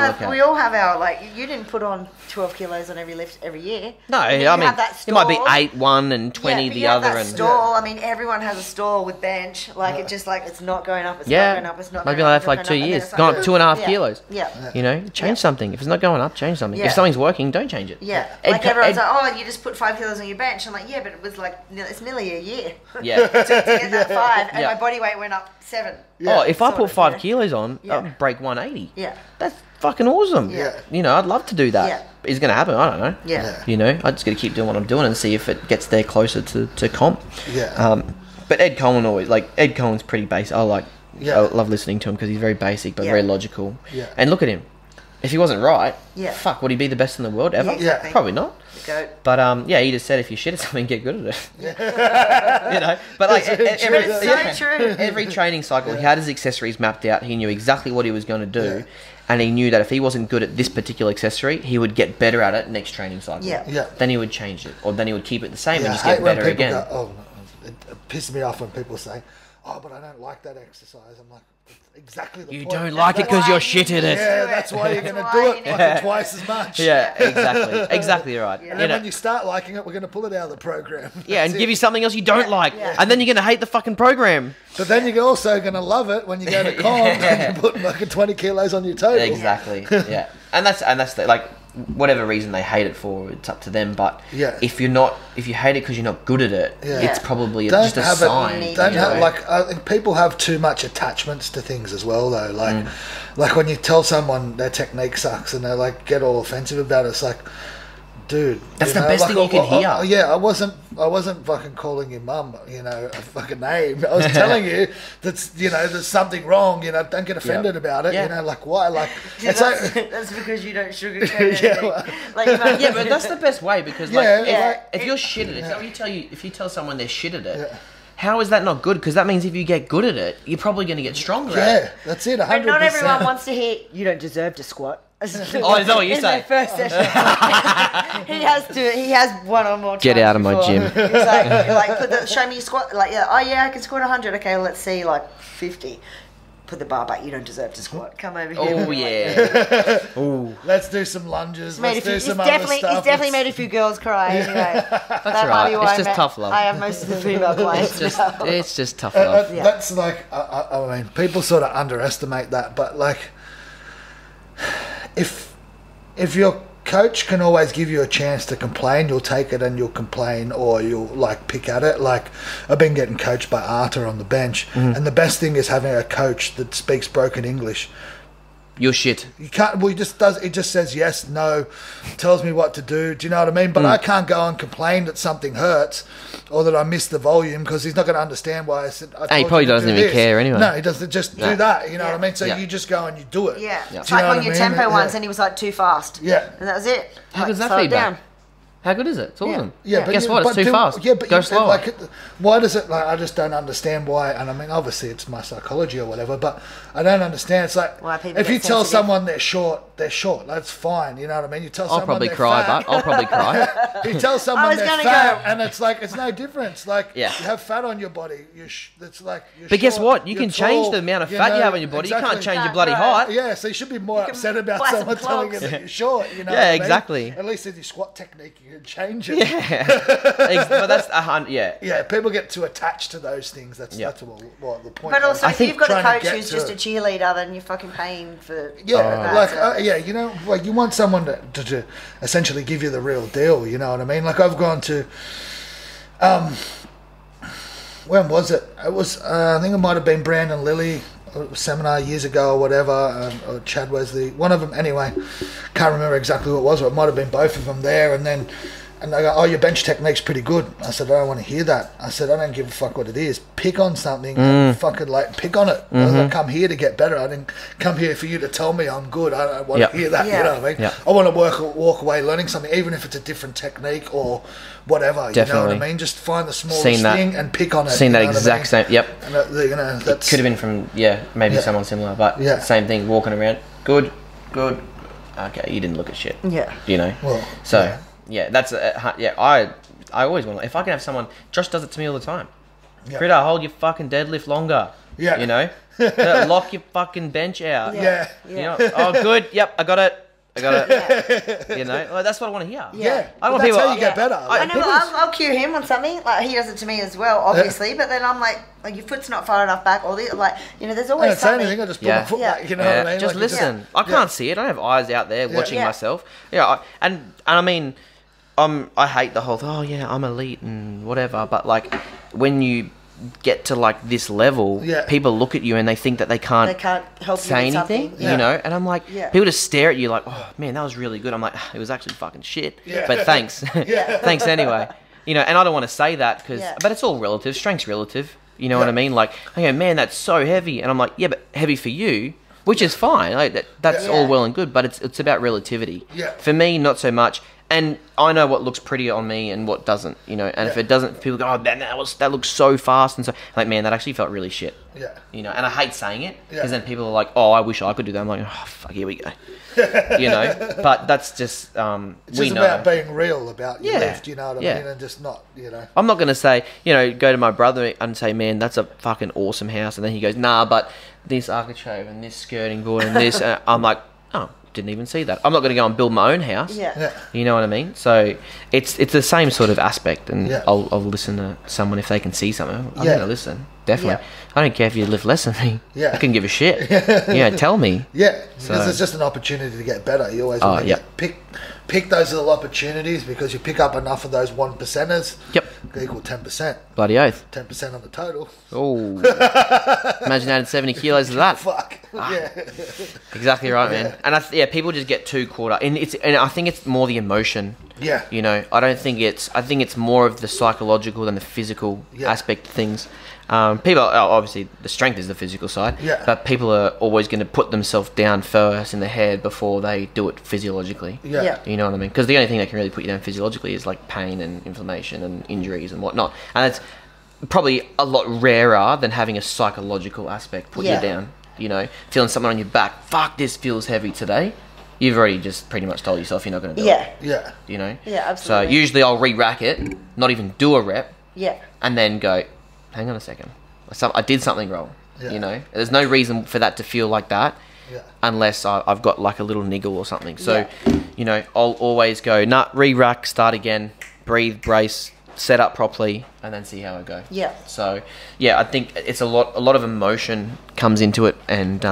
have our, like, you didn't put on 12 kilos on every lift every year. No, I mean, it might be 8 one and 20 the other. That stall. I mean, everyone has a stall with bench. Like it's just like, it's not going up. It's not going up. It's not. Maybe like that for like 2 years. It's gone up 2.5 kilos. Yeah. You know, change something. If it's not going up, change something. If something's working, don't change it. Yeah. Like everyone's like, oh, you just put 5 kilos on your bench. I'm like, yeah, but it was like, it's nearly a year. Yeah. to get that 5, and my body weight went up 7. Oh, if I put 5 kilos on, I'd break 180. Yeah. That's fucking awesome. Yeah. You know, I'd love to do that. Yeah. Is it going to happen? I don't know. Yeah. You know, I just got to keep doing what I'm doing and see if it gets there closer to comp. Yeah. But Ed Cohen's pretty basic. I love listening to him because he's very basic but very logical. Yeah. And look at him. If he wasn't right, fuck, would he be the best in the world ever? Yeah. Probably not. But he just said, if you shit at something, get good at it. Yeah. You know, but like every training cycle, he had his accessories mapped out. He knew exactly what he was going to do, and he knew that if he wasn't good at this particular accessory, he would get better at it next training cycle. Yeah. Then he would change it, or then he would keep it the same and just get better again. It pisses me off when people say, "Oh, but I don't like that exercise." I'm like, exactly the point. You don't like it because you're shit at it. Yeah, that's why you're going to do it fucking twice as much. Yeah, exactly right. And then when you start liking it, we're going to pull it out of the program. Yeah, and give you something else you don't like. Yeah. And then you're going to hate the fucking program. But then you're also going to love it when you go to comp and you put like 20 kilos on your total. Exactly. Yeah. And that's the, like, whatever reason they hate it for, it's up to them. But if you hate it because you're not good at it, it's probably just a sign. I think people have too much attachments to things as well, though. Like when you tell someone their technique sucks and they like get all offensive about it, it's like, dude, that's the best thing you can hear. I wasn't fucking calling your mum, a fucking name. I was telling you that's, there's something wrong. Don't get offended about it. Like why? Like that's because you don't sugarcoat it. But that's the best way, because if you're shit at it, if you tell someone they're shit at it. How is that not good? Because that means if you get good at it, you're probably going to get stronger at it. That's it, 100%. But not everyone wants to hear, you don't deserve to squat. Is that what you say? First session. he has one or more. Get out of my gym. He's like, show me your squat. Like, I can squat 100. Okay, let's see, 50. Put the bar back. You don't deserve to squat. Come over here. Oh yeah. Ooh. Let's do some lunges. It's definitely made a few girls cry. Anyway, that's right. It's just tough love. I have most of the female clients. It's just tough love. That's I mean, people sort of underestimate that, but if your coach can always give you a chance to complain, you'll take it and you'll complain, or you'll pick at it. I've been getting coached by Arta on the bench, and the best thing is having a coach that speaks broken English. You're shit. You can't. Well, it just says yes, no, tells me what to do. Do you know what I mean? But I can't go and complain that something hurts or that I missed the volume, because he's not going to understand why I said. He probably doesn't even care anyway. No, he doesn't. Just do that. You know what I mean? So you just go and you do it. Yeah. It's like on your tempo once, and he was too fast. Yeah. And that was it. How good is that feedback? How good is it? It's awesome. Yeah, but guess what? It's too fast. Yeah, but go slower. Why does it? I just don't understand why. And I mean, obviously, it's my psychology or whatever. But I don't understand. It's like if you tell someone they're short, that's fine. You know what I mean? You tell someone I'll probably cry. You tell someone they're fat, and it's it's no difference. You have fat on your body. It's like. But guess what? You can change the amount of fat you have on your body. Exactly. You can't change your bloody height. Yeah, so you should be more upset about someone telling you that you're short. You know? Yeah, exactly. At least with your squat technique, you can change it. Yeah, but that's 100. Yeah, people get too attached to those things. That's what the point. But also, if you've got a coach who's just a cheerleader, then you're fucking paying for. Yeah, you want someone to essentially give you the real deal. You know what I mean? I've gone to. When was it? It was. I think it might have been Brandon Lilly. Seminar years ago or whatever, or Chad Wesley, one of them anyway. Can't remember exactly what it was, but it might have been both of them there. And they go, "Oh, your bench technique's pretty good." I said, "I don't want to hear that." I said, "I don't give a fuck what it is. Pick on something and fucking pick on it. I come here to get better. I didn't come here for you to tell me I'm good. I don't want to hear that. You know what I mean? I want to walk away learning something, even if it's a different technique or whatever. Definitely. You know what I mean? Just find the smallest thing and pick on it. Seen that exact same. Yep. And that could have been from maybe someone similar, but same thing. Walking around, good. Okay, you didn't look at shit. Yeah. You know. Well, so. Yeah, that's I always want to. If I can have someone, Josh does it to me all the time. Critta, hold your fucking deadlift longer. Yeah, you know, lock your fucking bench out. Yeah. You know, oh good. Yep, I got it. You know, that's what I want to hear. Yeah, I want that's people. How you get better. I know. I'll cue him on something. He does it to me as well, obviously. But then I'm like your foot's not far enough back, or there's always something. Anything, I just put my foot back. You know what I mean? Just listen. I can't see it. I don't have eyes out there watching myself. Yeah, and I mean. I hate the whole I'm elite and whatever, but when you get to this level, people look at you and they think that they can't help say anything, you know, and I'm like, people just stare at you like, oh man, that was really good. I'm like, it was actually fucking shit, but thanks. Thanks anyway, you know, and I don't want to say that but it's all relative, strength's relative, you know what I mean? I go, man, that's so heavy, and I'm like, yeah, but heavy for you, which is fine, that's all well and good, but it's about relativity. For me, not so much. And I know what looks pretty on me and what doesn't, you know. And if it doesn't, people go, "Oh, man, that looks so fast," and so man, that actually felt really shit. Yeah. You know, and I hate saying it because then people are like, "Oh, I wish I could do that." I'm like, "Oh, fuck, here we go." You know, but that's just it's just about being real about your lift. You know what I mean, and just not, you know. I'm not gonna say, you know, go to my brother and say, "Man, that's a fucking awesome house," and then he goes, "Nah, but this architrave and this skirting board and this," and I'm like, "Oh. Didn't even see that." I'm not going to go and build my own house. You know what I mean? So it's the same sort of aspect, and I'll listen to someone if they can see something. I'm going to listen. definitely. I don't care if you lift less than me. I couldn't give a shit. Tell me. Because it's just an opportunity to get better. You always want to pick those little opportunities, because you pick up enough of those 1%ers. Equal 10%. Bloody oath. 10% on the total. Oh. Imagine adding 70 kilos of that. Fuck. Exactly right, man. And people just get too caught up. And I think it's more the emotion. You know, I think it's more of the psychological than the physical aspect of things. People, obviously, the strength is the physical side, but people are always going to put themselves down first in the head before they do it physiologically. You know what I mean? Because the only thing that can really put you down physiologically is like pain and inflammation and injuries and whatnot. And it's probably a lot rarer than having a psychological aspect put you down. You know, feeling something on your back. Fuck, this feels heavy today. You've already just pretty much told yourself you're not going to do it. You know? Absolutely. So usually I'll re-rack it, not even do a rep. And then go, hang on a second, I did something wrong. You know, there's no reason for that to feel like that unless I've got like a little niggle or something. So, you know, I'll always go, re-rack, start again, breathe, brace, set up properly, and then see how I go. So, I think it's a lot of emotion comes into it, and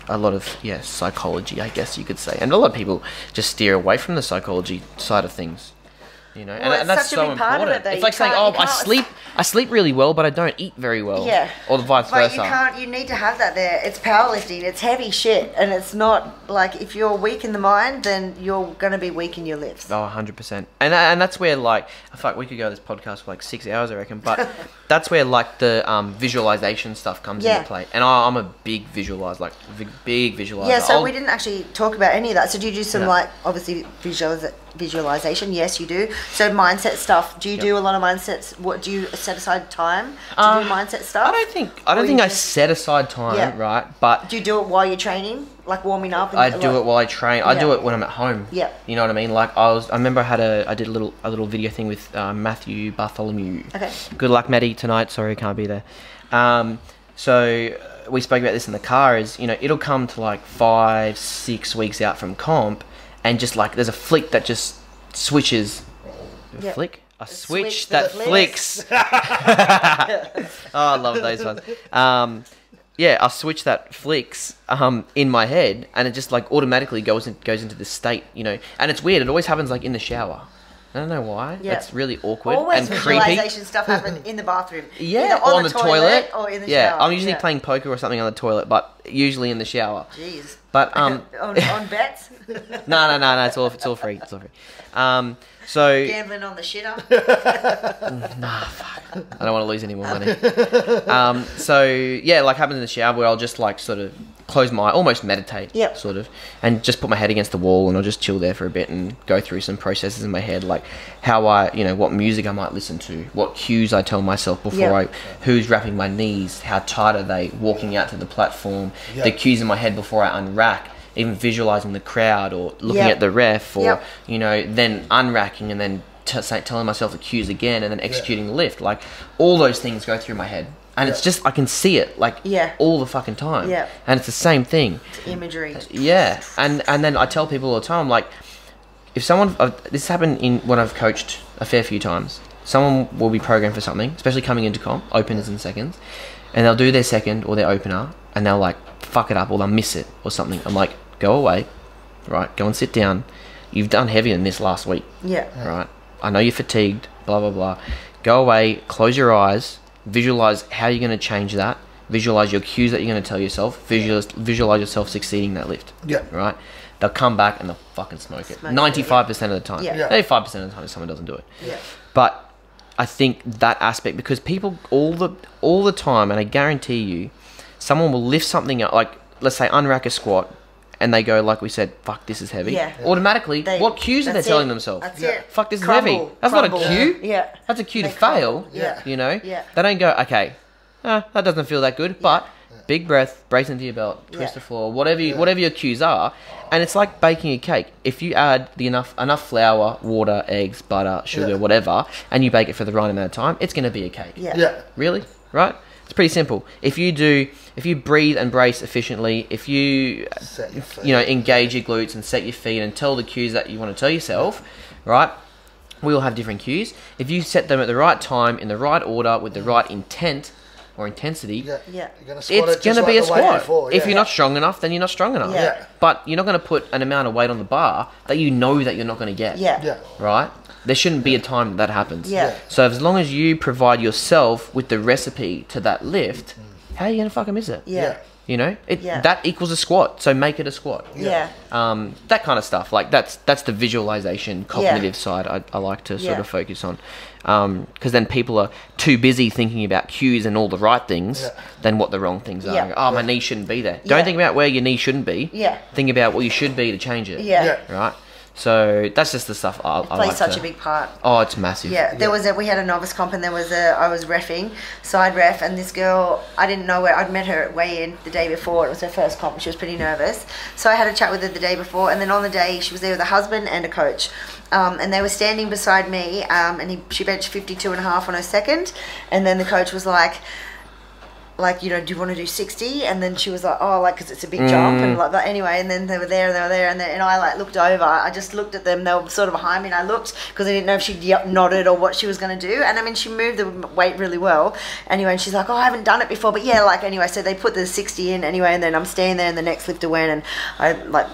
a lot of psychology, I guess you could say. And a lot of people just steer away from the psychology side of things. You know, and that's so important. It's like saying, I sleep really well, but I don't eat very well. Or the vice versa. You need to have that there. It's powerlifting. It's heavy shit. And it's not like, if you're weak in the mind, then you're going to be weak in your lifts. Oh, 100%. And that's where, like, fuck, we could go this podcast for like 6 hours, I reckon. But that's where, like, the visualization stuff comes into play. And I'm a big visualizer, like, big visualizer. Yeah, so we didn't actually talk about any of that. So do you do some, like, obviously, visualization? Yes, you do. So mindset stuff. Do you do a lot of mindsets? What do you set aside time to do mindset stuff? I don't think I set aside time, right? But do you do it while you're training, like warming up? I do it while I train. I do it when I'm at home. You know what I mean? Like I remember I did a little video thing with Matthew Bartholomew. Okay. Good luck, Matty, tonight. Sorry, I can't be there. So we spoke about this in the car. Is, you know, it'll come to like 5-6 weeks out from comp, and just like there's a flick that just switches. A flick? A switch that flicks. Oh, I love those ones. A switch that flicks in my head, and it just like automatically goes into this state, you know. And it's weird. It always happens like in the shower. I don't know why. It's really awkward and creepy. Visualization stuff happen in the bathroom. Or on the toilet. Or in the shower. I'm usually playing poker or something on the toilet, but usually in the shower. Jeez. But on bets? No, it's all free. It's all free. So gambling on the shitter. Nah, fuck. I don't want to lose any more money. Like happens in the shower where I'll just like sort of close my eye, almost meditate, sort of, and just put my head against the wall, and I'll just chill there for a bit and go through some processes in my head, like how what music I might listen to, what cues I tell myself before who's wrapping my knees, how tight are they walking out to the platform, the cues in my head before I unrack. Even visualizing the crowd or looking at the ref, or then unracking and then telling myself the cues again and then executing the lift. Like all those things go through my head, and it's just I can see it like all the fucking time. And it's the same thing. It's imagery. And then I tell people all the time, like if someone this happened when I've coached a fair few times. Someone will be programmed for something, especially coming into comp, openers and seconds, and they'll do their second or their opener, and they'll like fuck it up or they'll miss it or something. I'm like, go away, right? Go and sit down. You've done heavier than this last week. Right? I know you're fatigued, blah, blah, blah. Go away, close your eyes, visualize how you're going to change that, visualize your cues that you're going to tell yourself, visualize yourself succeeding that lift. Right? They'll come back and they'll fucking smoke it. 95% of the time. 85% of the time someone doesn't do it. But I think that aspect, because people all the time, and I guarantee you, someone will lift something up, like let's say unrack a squat, and they go, like we said, fuck, this is heavy. Automatically, what cues are they telling themselves? That's it. Fuck, this is heavy. That's not a cue. That's a cue to fail. You know? They don't go, okay, that doesn't feel that good, but big breath, brace into your belt, twist the floor, whatever your cues are. And it's like baking a cake. If you add enough flour, water, eggs, butter, sugar, whatever, and you bake it for the right amount of time, it's going to be a cake. Really? Right? It's pretty simple. If you breathe and brace efficiently, if you engage your glutes and set your feet and tell the cues that you want to tell yourself, right? We all have different cues. If you set them at the right time, in the right order, with the right intent, or intensity, it's going to be a squat. If you're not strong enough, then you're not strong enough. Yeah. But you're not going to put an amount of weight on the bar that you know that you're not going to get. Yeah. Right? There shouldn't be a time that happens. Yeah. So as long as you provide yourself with the recipe to that lift, how are you going to fucking miss it? Yeah. You know, that equals a squat, so make it a squat. Yeah. That kind of stuff. Like that's the visualization, cognitive side I like to sort of focus on. Because then people are too busy thinking about cues and all the right things than what the wrong things are. Oh, my knee shouldn't be there. Don't think about where your knee shouldn't be. Yeah. Think about what you should be to change it. Yeah. Right? So that's just the stuff I like. Plays such a big part. Oh, it's massive. Yeah, we had a novice comp, and I was reffing, side ref, and this girl, I didn't know where, I'd met her at weigh-in the day before. It was her first comp, and she was pretty nervous. So I had a chat with her the day before, and then on the day, she was there with a husband and a coach. And they were standing beside me, and she benched 52.5 on her second, and then the coach was like, do you want to do 60? And then she was like, oh, like, because it's a big jump. And like that. Anyway, and then they were there, and I like looked over. I just looked at them. They were sort of behind me, and I looked because I didn't know if she nodded or what she was going to do. And I mean, she moved the weight really well. Anyway, and she's like, oh, I haven't done it before. But yeah, like, anyway, so they put the 60 in anyway, and then I'm standing there, and the next lifter went, and I like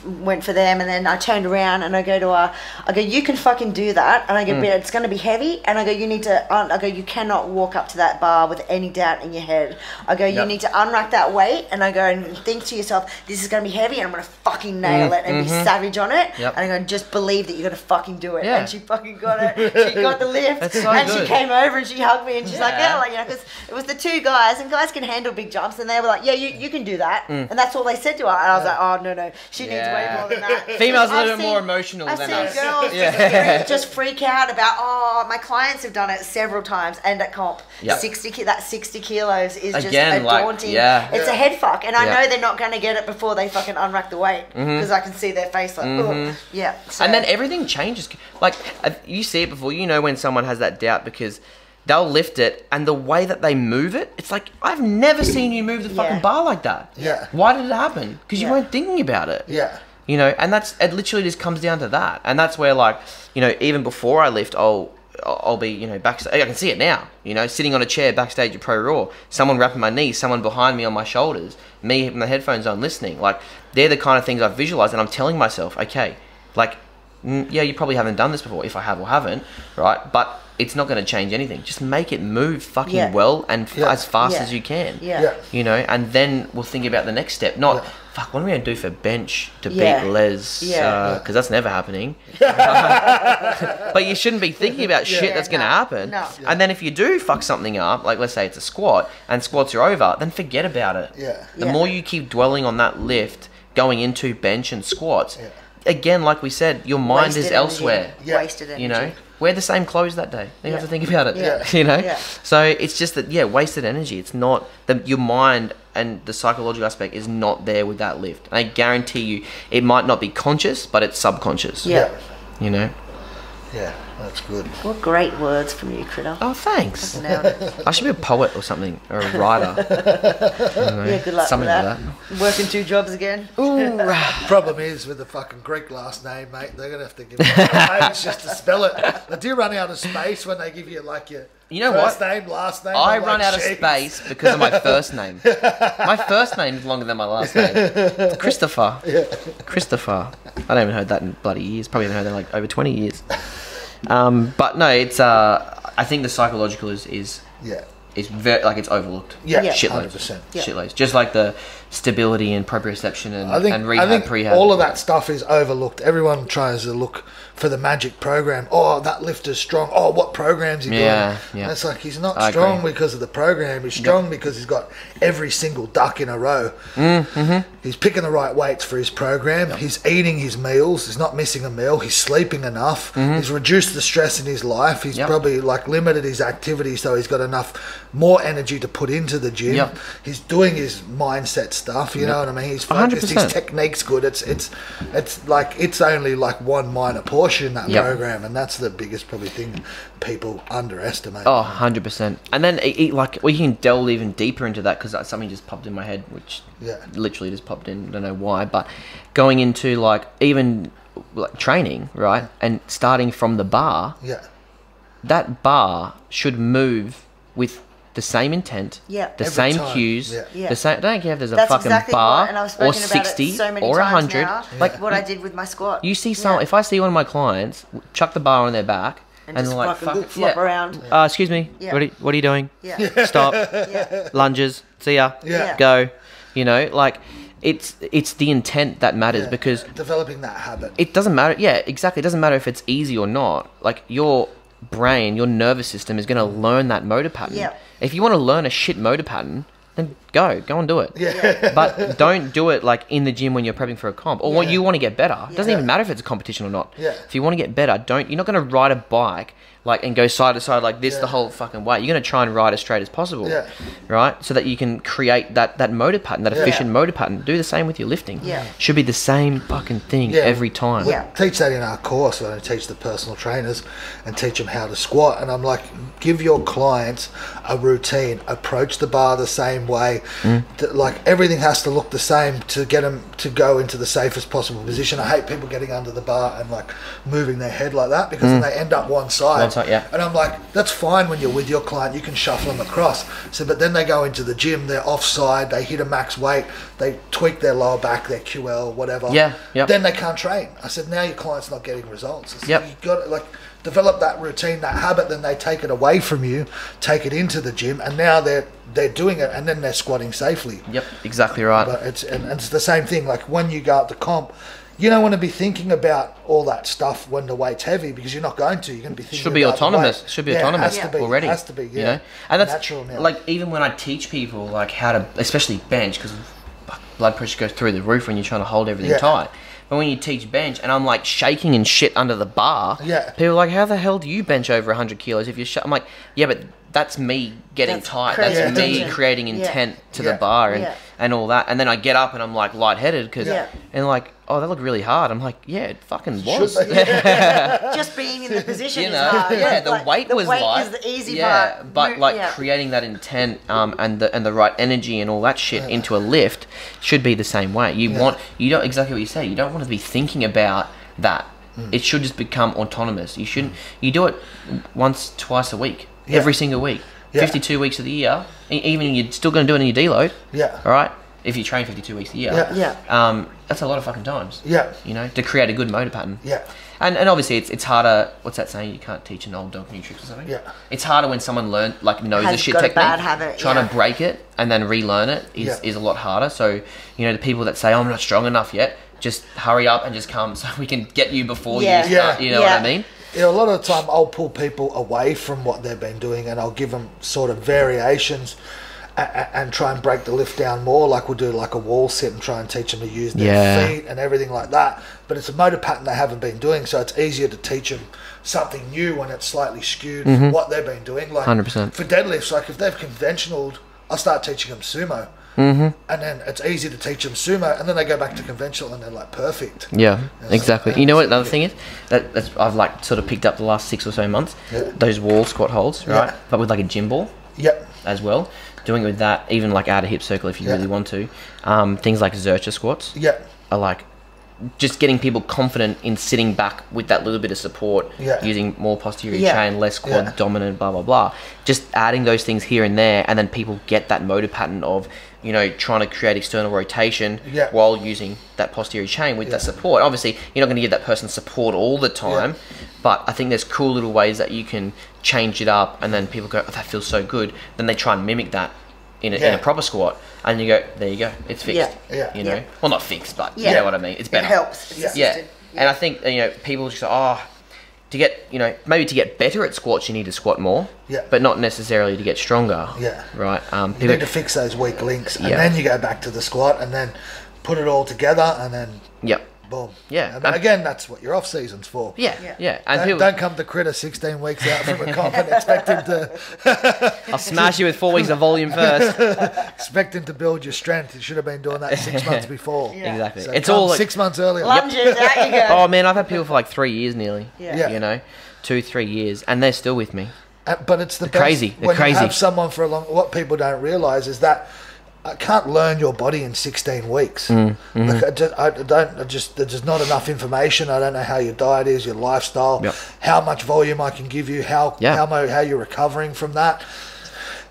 went for them, and then I turned around and I go to her, I go, you can fucking do that, and I go, but it's going to be heavy, and I go, you need to, I go, you cannot walk up to that bar with any doubt in your head. I go, you need to unrack that weight, and I go, and think to yourself, this is going to be heavy, and I'm going to fucking nail it and be savage on it, and I go, just believe that you're going to fucking do it, and she fucking got it. She got the lift, and good. She came over and she hugged me, and she's like, yeah, like, because it was the two guys, and guys can handle big jumps, and they were like, yeah, you can do that, and that's all they said to her, and I was like, oh, no, she needs way more than that. Females are a little bit more emotional than us. I've seen girls just freak out about, oh, my clients have done it several times, and at comp, 60 kilos is just a daunting, it's a head fuck, and I know they're not going to get it before they fucking unrack the weight, because I can see their face like, so. And then everything changes. Like, you see it before, you know when someone has that doubt, because they'll lift it, and the way that they move it, it's like, I've never seen you move the fucking bar like that. Yeah. Why did it happen? Because you weren't thinking about it. Yeah. You know, and it literally just comes down to that. And that's where, like, you know, even before I lift, I'll be, you know, backstage. I can see it now, you know, sitting on a chair backstage at Pro Raw, someone wrapping my knees, someone behind me on my shoulders, me with my headphones on listening. Like, they're the kind of things I visualize, and I'm telling myself, okay, like, yeah, you probably haven't done this before, if I have or haven't, right? But it's not going to change anything. Just make it move fucking well and as fast as you can. You know, and then we'll think about the next step. Not, fuck, what are we going to do for bench to beat Les? Because that's never happening. But you shouldn't be thinking about shit that's going to happen. No. And then if you do fuck something up, like let's say it's a squat, and squats are over, then forget about it. The more you keep dwelling on that lift, going into bench and squats, again, like we said, your mind is elsewhere. Wasted energy. You know? Wear the same clothes that day. You have to think about it. You know? So it's just that, wasted energy. It's not, your mind and the psychological aspect is not there with that lift. And I guarantee you, it might not be conscious, but it's subconscious. You know? Yeah, that's good. What great words from you, Critta. Oh, thanks. I should be a poet or something, or a writer. Good luck something with like that. Working 2 jobs again. Ooh. Problem is, with the fucking Greek last name, mate, they're going to have to give you a page just to spell it. They do run out of space when they give you, like, your first name, last name. I run out of space because of my first name. My first name is longer than my last name. It's Christopher. Christopher. I haven't heard that in bloody years. Probably haven't heard that in, like, over 20 years. But no, it's I think the psychological is very, like, it's overlooked. Shitloads. 100%. Shitloads. Just like the stability and proprioception and rehab, I think prehab. all of that stuff is overlooked. Everyone tries to look for the magic program. Oh, that lifter's strong. Oh, what program's he doing? And it's like, he's not strong because of the program. He's strong because he's got every single duck in a row. He's picking the right weights for his program. He's eating his meals. He's not missing a meal. He's sleeping enough. He's reduced the stress in his life. He's probably, like, limited his activity, so he's got enough more energy to put into the gym. He's doing his mindset stuff, you know what I mean? He's focused. 100%. His technique's good. It's like, it's only like one minor portion in that program, and that's the biggest probably thing people underestimate. Oh, 100%. And then like, we can delve even deeper into that, because something just popped in my head, which literally just popped in. I don't know why, but going into, like, even like training, right, and starting from the bar, that bar should move with the same intent, the Every same time. cues, the same. I don't care if there's a That's fucking exactly bar what, and I've or spoken about 60 it so many or times 100. now, Like what I did with my squat. You see some. If I see one of my clients chuck the bar on their back and just they're like, fucking flop around. Excuse me. Yeah. What are you doing? Yeah. Stop. Yeah. Lunges. See ya. Yeah. Go. You know, like it's the intent that matters because developing that habit. it doesn't matter. Yeah, exactly. It doesn't matter if it's easy or not. Like your brain, your nervous system is going to learn that motor pattern. Yeah. If you want to learn a shit motor pattern, then go and do it. Yeah. But don't do it like in the gym when you're prepping for a comp or when you want to get better. It doesn't even matter if it's a competition or not. Yeah. If you want to get better, you're not going to ride a bike like and go side to side like this the whole fucking way. You're going to try and ride as straight as possible. Yeah. Right? So that you can create that motor pattern, that efficient motor pattern. Do the same with your lifting. Yeah. Should be the same fucking thing every time. We teach that in our course. I teach the personal trainers and teach them how to squat. And I'm like, give your clients a routine. Approach the bar the same way. Like everything has to look the same to get them to go into the safest possible position. I hate people getting under the bar and like moving their head like that because then they end up one side. And I'm like, that's fine when you're with your client. You can shuffle them across. So, but then they go into the gym. They're offside. They hit a max weight. They tweak their lower back, their QL, whatever. Then they can't train. I said, now your client's not getting results. I said, you got to like develop that routine, that habit. Then they take it away from you, take it into the gym, and now they're doing it, and then they're squatting safely. Yep, exactly right. But it's the same thing. Like when you go up to comp, you don't want to be thinking about all that stuff when the weight's heavy because you're not going to. You're going to be thinking should be about autonomous. Should be autonomous already. It has to be. Yeah. You know, and that's natural now. Like even when I teach people like how to, especially bench, because blood pressure goes through the roof when you're trying to hold everything tight. But when you teach bench, and I'm like shaking and shit under the bar, people are like, how the hell do you bench over 100 kilos if you're I'm like, yeah, but that's me getting tight. That's me creating intent to the bar and all that. And then I get up and I'm like lightheaded because and like, oh, that looked really hard. I'm like, yeah, it fucking was. Just being in the position is hard. The weight was light. Is the easy part. But like creating that intent and the right energy and all that shit into a lift should be the same way. You don't exactly what you say. You don't want to be thinking about that. It should just become autonomous. You shouldn't. You do it once, twice a week, every single week, 52 weeks of the year. Even you're still going to do it in your deload. All right. If you train 52 weeks a year. That's a lot of fucking times. You know, to create a good motor pattern. And obviously it's harder. What's that saying? You can't teach an old dog new tricks or something. It's harder when someone knows a shit technique. Bad habit, trying to break it and then relearn it is a lot harder. So you know the people that say, "Oh, I'm not strong enough yet," just hurry up and just come so we can get you before you start. You know what I mean? Yeah, a lot of the time I'll pull people away from what they've been doing and I'll give them sort of variations and try and break the lift down more. Like we'll do like a wall sit and try and teach them to use their feet and everything like that. But it's a motor pattern they haven't been doing, so it's easier to teach them something new when it's slightly skewed from what they've been doing. Like 100%. For deadlifts, like if they've conventionaled, I'll start teaching them sumo. And then it's easy to teach them sumo, and then they go back to conventional and they're like perfect. Exactly. You know what another thing is that's I've like sort of picked up the last 6 or so months, those wall squat holds, right? But with like a gym ball as well, doing it with that, even like out of hip circle if you really want to. Things like Zercher squats are like just getting people confident in sitting back with that little bit of support, using more posterior chain, less quad dominant, blah blah blah. Just adding those things here and there, and then people get that motor pattern of, you know, trying to create external rotation while using that posterior chain with that support. Obviously, you're not going to give that person support all the time, but I think there's cool little ways that you can change it up, and then people go, oh, that feels so good. Then they try and mimic that in a proper squat, and you go, there you go, it's fixed. You know, well, not fixed, but you know what I mean. It's better. It helps. It's and I think, you know, people just go, to get, you know, maybe to get better at squats, you need to squat more, but not necessarily to get stronger. Right. You need to fix those weak links, and then you go back to the squat, and then put it all together, and then boom. And again, that's what your off season's for. And don't come to Critta 16 weeks out from a comp and expect him to. I'll smash you with 4 weeks of volume first. Expect him to build your strength. You should have been doing that 6 months before. Exactly. So it's all like 6 months earlier. Lunges, out you go. Oh man, I've had people for like 3 years nearly. You know, 2-3 years, and they're still with me. But it's the best crazy. When you have someone for a long. What people don't realise is that I can't learn your body in 16 weeks. Like there's just not enough information. I don't know how your diet is, your lifestyle, how much volume I can give you, how you're recovering from that.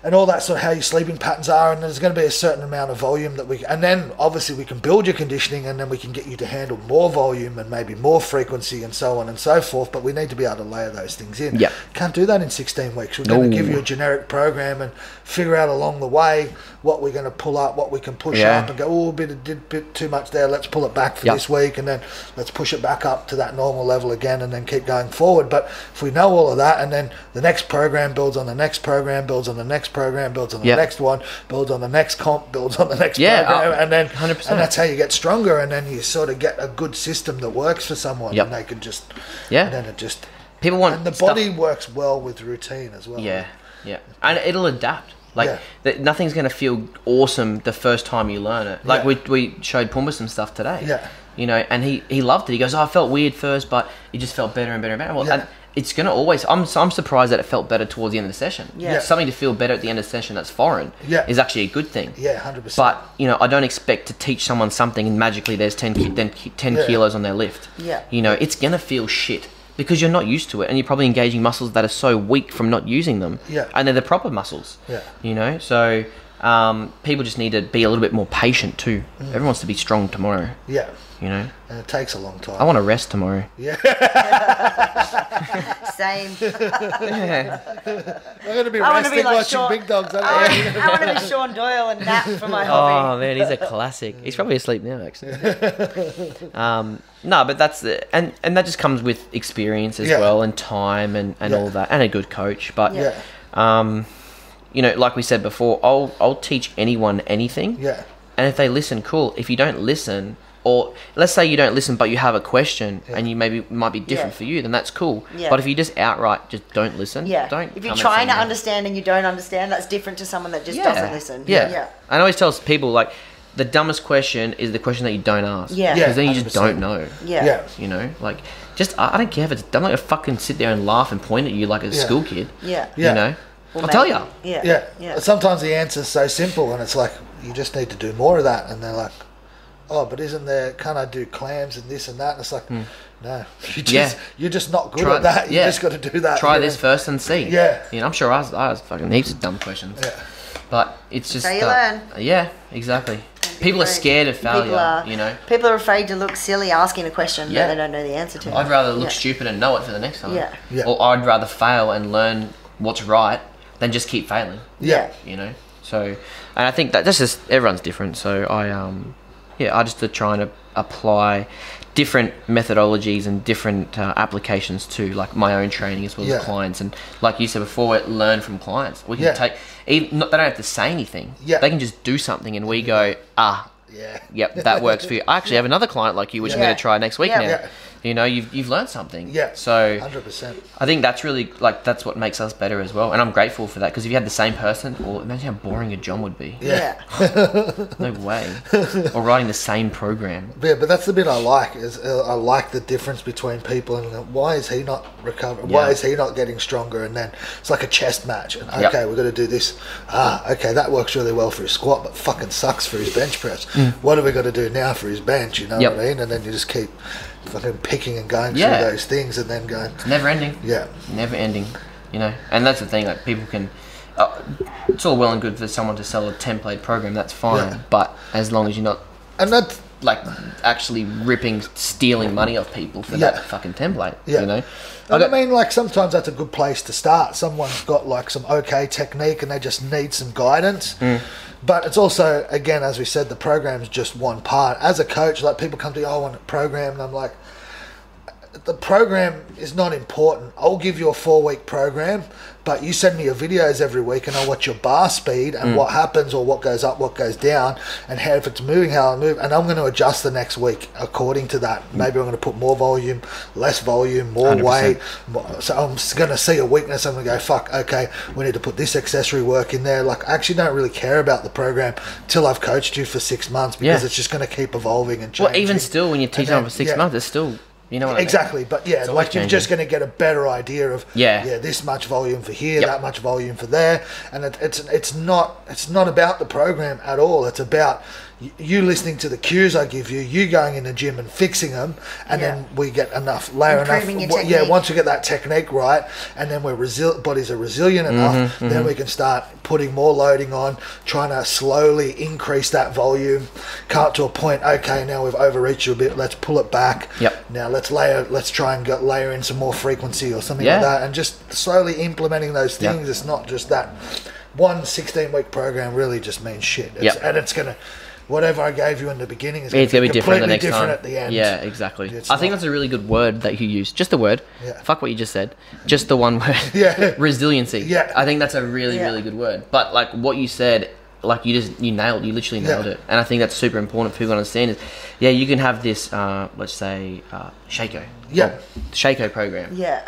and all that sort of how your sleeping patterns are, and there's going to be a certain amount of volume that and then obviously we can build your conditioning, and then we can get you to handle more volume and maybe more frequency and so on and so forth, but we need to be able to layer those things in. Can't do that in 16 weeks. We're going to give you a generic program and figure out along the way what we're going to pull up, what we can push up, and go, oh, a bit too much there, let's pull it back for this week, and then let's push it back up to that normal level again, and then keep going forward. But if we know all of that, and then the next program builds on the next program, builds on the next program, builds on the next one, builds on the next comp, builds on the next program, and then 100%. And that's how you get stronger, and then you sort of get a good system that works for someone, and they can just and then it just people want, and the body works well with routine as well. And it'll adapt. Like nothing's going to feel awesome the first time you learn it. Like we showed Pumbaa some stuff today. You know, and he loved it. He goes, oh, I felt weird first, but it just felt better and better and better. Well, and it's going to always... I'm surprised that it felt better towards the end of the session. Something to feel better at the end of the session that's foreign is actually a good thing. 100%. But, you know, I don't expect to teach someone something and magically there's 10 kilos on their lift. You know, it's going to feel shit because you're not used to it, and you're probably engaging muscles that are so weak from not using them. And they're the proper muscles. You know, so... people just need to be a little bit more patient too. Everyone wants to be strong tomorrow. You know, and it takes a long time. I want to rest tomorrow. Same. I'm going to be resting watching Big Dogs. I want to be Sean Doyle and nap for my hobby. Oh man, he's a classic. He's probably asleep now, actually. No, but that's and that just comes with experience as well, and time and all that, and a good coach. But you know, like we said before, I'll teach anyone anything. And if they listen, cool. If you don't listen, or let's say you don't listen, but you have a question and you might be different for you, then that's cool. But if you just outright just don't listen, don't. If you're trying to understand and you don't understand, that's different to someone that just doesn't listen. And I always tell people, like, the dumbest question is the question that you don't ask. Because then you just 100%. Don't know. You know, like, just I don't care if it's dumb. Like, to fucking sit there and laugh and point at you like a school kid. You know. I'll tell you. Sometimes the answer's so simple, and it's like, you just need to do more of that. And they're like, oh, but can't I do clams and this and that? And it's like, no, you're just not good at that. You just got to do that. Try this first and see. You know, I'm sure I was fucking heaps of dumb questions. But it's just... So you learn. Yeah, exactly. People are scared of failure, you know. People are afraid to look silly asking a question that they don't know the answer to. I'd rather look stupid and know it for the next time. Or I'd rather fail and learn what's right than just keep failing. You know. So, and I think that's just, everyone's different. So I just try and apply different methodologies and different applications to, like, my own training as well as clients. And like you said before, learn from clients. We can take, they don't have to say anything. They can just do something, and we go, yep, that works for you. I actually have another client like you, which I'm going to try next week now. You know, you've learned something. So 100%. I think that's really, like, that's what makes us better as well. And I'm grateful for that, because if you had the same person, well, imagine how boring your job would be. No way. Or writing the same program. But that's the bit I like, is I like the difference between people, and why is he not recovering? Why is he not getting stronger? And then it's like a chest match, and okay, we've got to do this. Okay, that works really well for his squat, but fucking sucks for his bench press. What have we got to do now for his bench? You know what I mean? And then you just keep fucking picking and going through those things, and then going... It's never ending. Never ending, you know. And that's the thing, like, people can... it's all well and good for someone to sell a template program, that's fine. But as long as you're not... And that's... like, actually stealing money off people for that fucking template, you know. And I mean, like, sometimes that's a good place to start. Someone's got, like, some okay technique and they just need some guidance. But it's also, again, as we said, the program's just one part. As a coach, like, people come to you, I want a program, and I'm like, the program is not important. I'll give you a 4-week program, but you send me your videos every week, and I'll watch your bar speed and what happens, or what goes up, what goes down, and how, if it's moving, how I move, and I'm going to adjust the next week according to that. Maybe I'm going to put more volume, less volume, more 100%. Weight. So I'm going to see a weakness. I'm going to go, fuck, okay, we need to put this accessory work in there. Like, I actually don't really care about the program till I've coached you for 6 months, because it's just going to keep evolving and changing. Well, even still, when you teach them for 6 months, it's still... You know what exactly, I mean? But yeah, like, you're just going to get a better idea of this much volume for here, that much volume for there, and it's not about the program at all. It's about you listening to the cues I give you, you going in the gym and fixing them, and then we get enough layer enough. Yeah, once we get that technique right, and then bodies are resilient enough, then we can start putting more loading on, trying to slowly increase that volume, come to a point. Okay, now we've overreached you a bit. Let's pull it back. Now let's try and layer in some more frequency or something like that, and just slowly implementing those things. It's not just that one 16-week program really just means shit. And it's gonna. Whatever I gave you in the beginning is going to be different the next time. At the end. Yeah, exactly. I think that's a really good word that you use. Just the word. Fuck what you just said. Just the one word. Resiliency. Yeah. I think that's a really, really good word. But like what you said, like you literally nailed it. And I think that's super important for people to understand is, you can have this, let's say, Shaco. Shaco program. Yeah.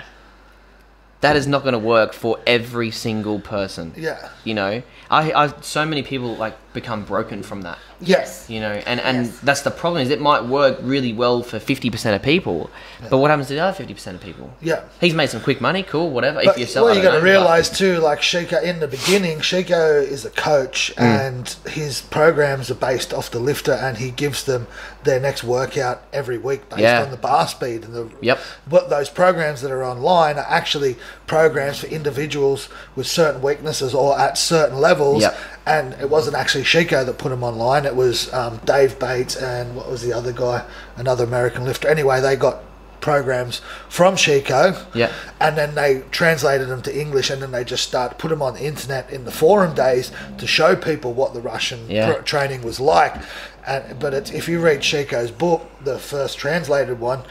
That is not going to work for every single person. Yeah. You know, I so many people like become broken from that. Yes. You know, and that's the problem is it might work really well for 50% of people, but what happens to the other 50% of people? Yeah. He's made some quick money, cool, whatever. But you got to realise too, like Shaco in the beginning, Shaco is a coach and his programs are based off the lifter, and he gives them their next workout every week based on the bar speed and but those programs that are online are actually programs for individuals with certain weaknesses or at certain levels. And it wasn't actually Shaco that put them online. It was Dave Bates and what was the other guy, another American lifter. Anyway, they got programs from Shaco, and then they translated them to English, and then they just put them on the internet in the forum days to show people what the Russian training was like. But if you read Shaco's book, the first translated one,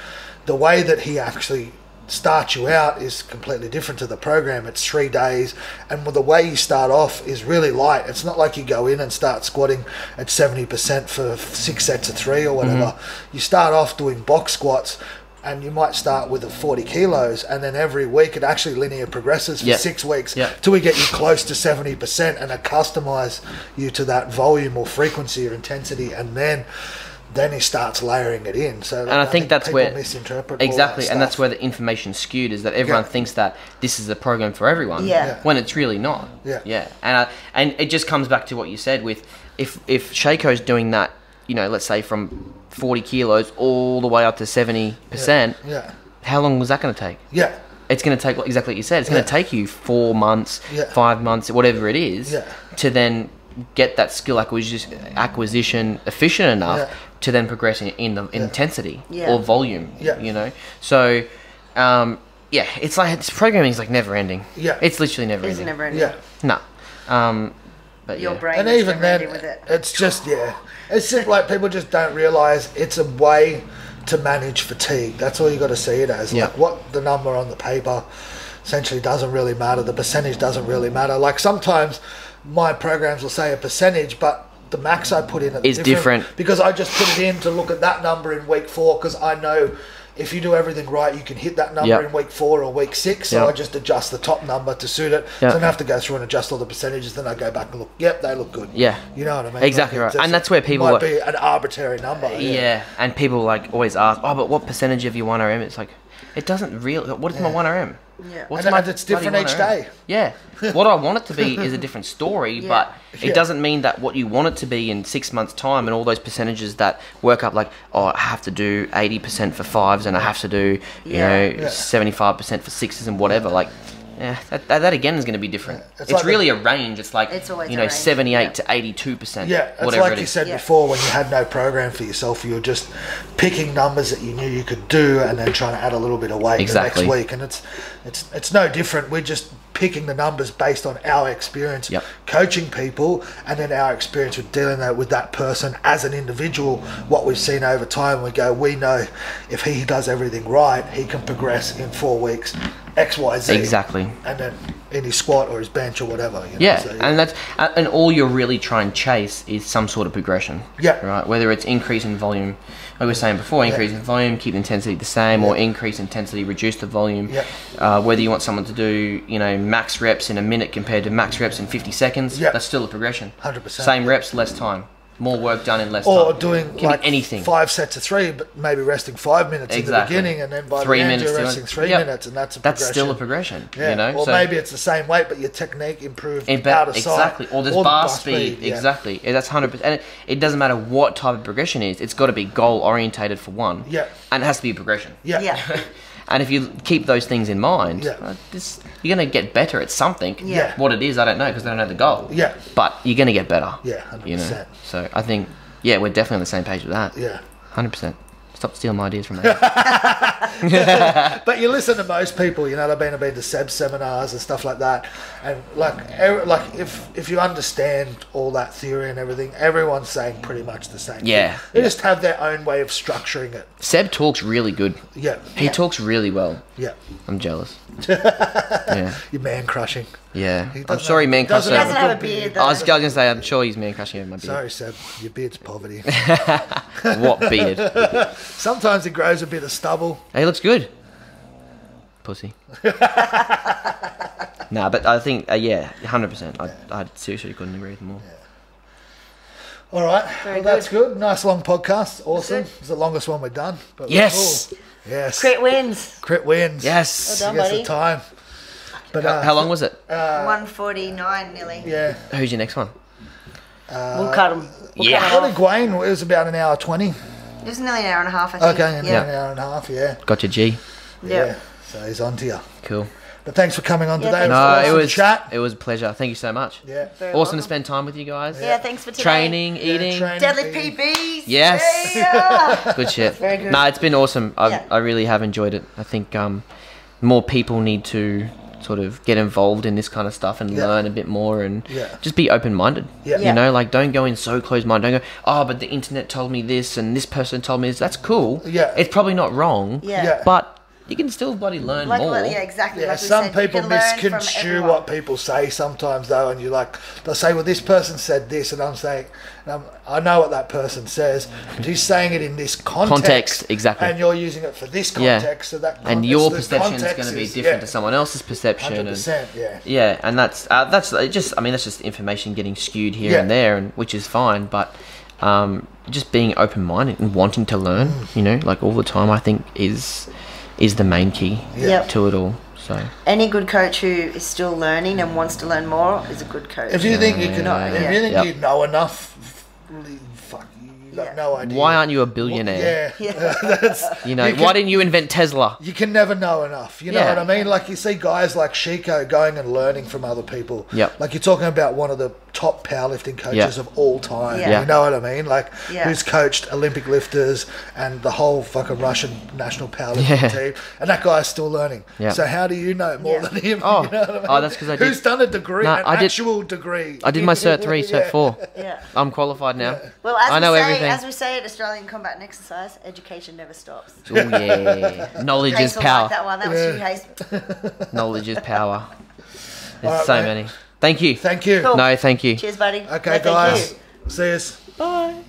the way that he actually starts you out is completely different to the program. It's 3 days, and the way you start off is really light. It's not like you go in and start squatting at 70% for 6 sets of 3 or whatever. You start off doing box squats, and you might start with 40 kilos, and then every week it actually linear progresses for 6 weeks till we get you close to 70% and customize you to that volume or frequency or intensity, and then he starts layering it in. So, and I think that's where misinterpret exactly, and that's where the information's skewed. Is that everyone thinks that this is a program for everyone, when it's really not. And it just comes back to what you said with if Shaco's doing that, you know, let's say from 40 kilos all the way up to 70%. How long was that going to take? It's going to take exactly what you said. It's going to take you 4 months, 5 months, whatever it is, to then get that skill acquisition efficient enough to then progress in the intensity or volume, you know. So, it's like this programming is like never ending. It's literally never ending. It's never ending. No. But your brain and is even then, with it. it's just it's just like people just don't realise it's a way to manage fatigue. That's all you got to see it as. Like what the number on the paper essentially doesn't really matter. The percentage doesn't really matter. Like sometimes my programs will say a percentage, but the max I put in is different because I just put it in to look at that number in week 4 because I know if you do everything right, you can hit that number in week 4 or week 6. So I just adjust the top number to suit it. So I don't have to go through and adjust all the percentages. Then I go back and look. Yep, they look good. You know what I mean? Exactly right. And that's where people might be an arbitrary number. And people like always ask, oh, but what percentage of your 1RM? It's like it doesn't really. What is my 1RM? What's and it's different each day. What I want it to be is a different story, but it doesn't mean that what you want it to be in 6 months' time and all those percentages that work up like, I have to do 80% for 5s and I have to do, you know, 75% for 6s and whatever. Like, that again is going to be different. It's like really a range. It's like, it's you know, 78 to 82%. It's like you said before, when you had no program for yourself, you were just picking numbers that you knew you could do and then trying to add a little bit of weight the next week. And it's no different. We're just picking the numbers based on our experience coaching people, and then our experience with dealing with that person as an individual. What we've seen over time, we know if he does everything right, he can progress in 4 weeks X, Y, Z. Exactly. And then in his squat or his bench or whatever. You know? And all you're really trying to chase is some sort of progression. Right. Whether it's increase in volume, like we were saying before, increase in volume, keep the intensity the same, or increase intensity, reduce the volume. Whether you want someone to do, you know, max reps in a minute compared to max reps in 50 seconds, that's still a progression. 100%. Same reps, less time. more work done in less or time. doing like anything. 5 sets of 3, but maybe resting 5 minutes in the beginning, and then by 3 the end minutes you're resting 3 minutes, and that's a progression. That's still a progression, yeah. you know. Or maybe it's the same weight, but your technique improved out of sight. Exactly. Or there's bar speed. Yeah. Exactly. Yeah, that's 100%. And it doesn't matter what type of progression it is. It's got to be goal orientated for one. Yeah. And it has to be a progression. Yeah. And if you keep those things in mind, you're going to get better at something. Yeah. What it is, I don't know, because I don't know the goal. Yeah. But you're going to get better. Yeah, 100%. You know? So I think, we're definitely on the same page with that. Yeah. 100%. Stop stealing my ideas from me. But you listen to most people, you know, I've been to Seb seminars and stuff like that, and like if you understand all that theory and everything, everyone's saying pretty much the same thing. They just have their own way of structuring it. Seb talks really good. He talks really well. I'm jealous. You're man crushing. I'm sure he man crushing. He doesn't have a beard though. I was going to say, I'm sure he's man crushing over my beard. Sorry, Seb, your beard's poverty. What beard? Sometimes it grows a bit of stubble. He looks good. Pussy. Nah, but I think, 100%. I seriously couldn't agree with them more. All right, that's good. Nice long podcast. Awesome. It's the longest one we've done. But yes. Cool. Yes. Crit wins. Crit wins. Yes. Well done, buddy. The time. But how long was it? 1:49 nearly. Yeah. Who's your next one? We'll cut them. What did Gwayne? It was about an hour 20. It was nearly an hour and a half, I think. Okay, an hour and a half. Yeah. Got your G. Yeah. So he's on to you. Cool. But thanks for coming on today. It was chat. It was a pleasure. Thank you so much. Yeah. Very awesome welcome. to spend time with you guys. Yeah, thanks for today. Training, eating. Deadlift PBs. Yes. Yeah. Good shit. Very good. No, it's been awesome. I really have enjoyed it. I think more people need to sort of get involved in this kind of stuff and learn a bit more and just be open-minded. You know, like don't go in so closed-minded. Don't go, oh, but the internet told me this and this person told me this. That's cool. Yeah. It's probably not wrong. Yeah. But you can still bloody learn more. Exactly. Yeah, like we some said, people you can learn misconstrue from what people say sometimes, though, and they'll say, well, this person said this, and I'm saying, I know what that person says, but he's saying it in this context. Exactly. And you're using it for this context, so that and your perception is going to be different to someone else's perception. 100%, Yeah, and that's just information getting skewed here and there, and which is fine, but just being open-minded and wanting to learn, you know, like all the time, I think is the main key to it all. So any good coach who is still learning and wants to learn more is a good coach. If you think you can, if you think you know enough, fuck, you got no idea. Why aren't you a billionaire? You know, why didn't you invent Tesla? You can never know enough. You know what I mean? Like you see guys like Chico going and learning from other people. Like you're talking about one of the top powerlifting coaches of all time. You know what I mean? Like who's coached Olympic lifters and the whole fucking Russian national powerlifting team, and that guy's still learning. So how do you know more than him? Oh, you know what I mean? That's because I did. Who's done a degree? An actual degree. I did my Cert 3, Cert 4. I'm qualified now. Well, as we say at Australian Combat and Exercise, education never stops. Oh yeah, knowledge is power. Like that one. That was you, Hayes. Knowledge is power. There's so many. Thank you. Thank you. Cool. No, thank you. Cheers, buddy. Okay, guys. See us. Bye.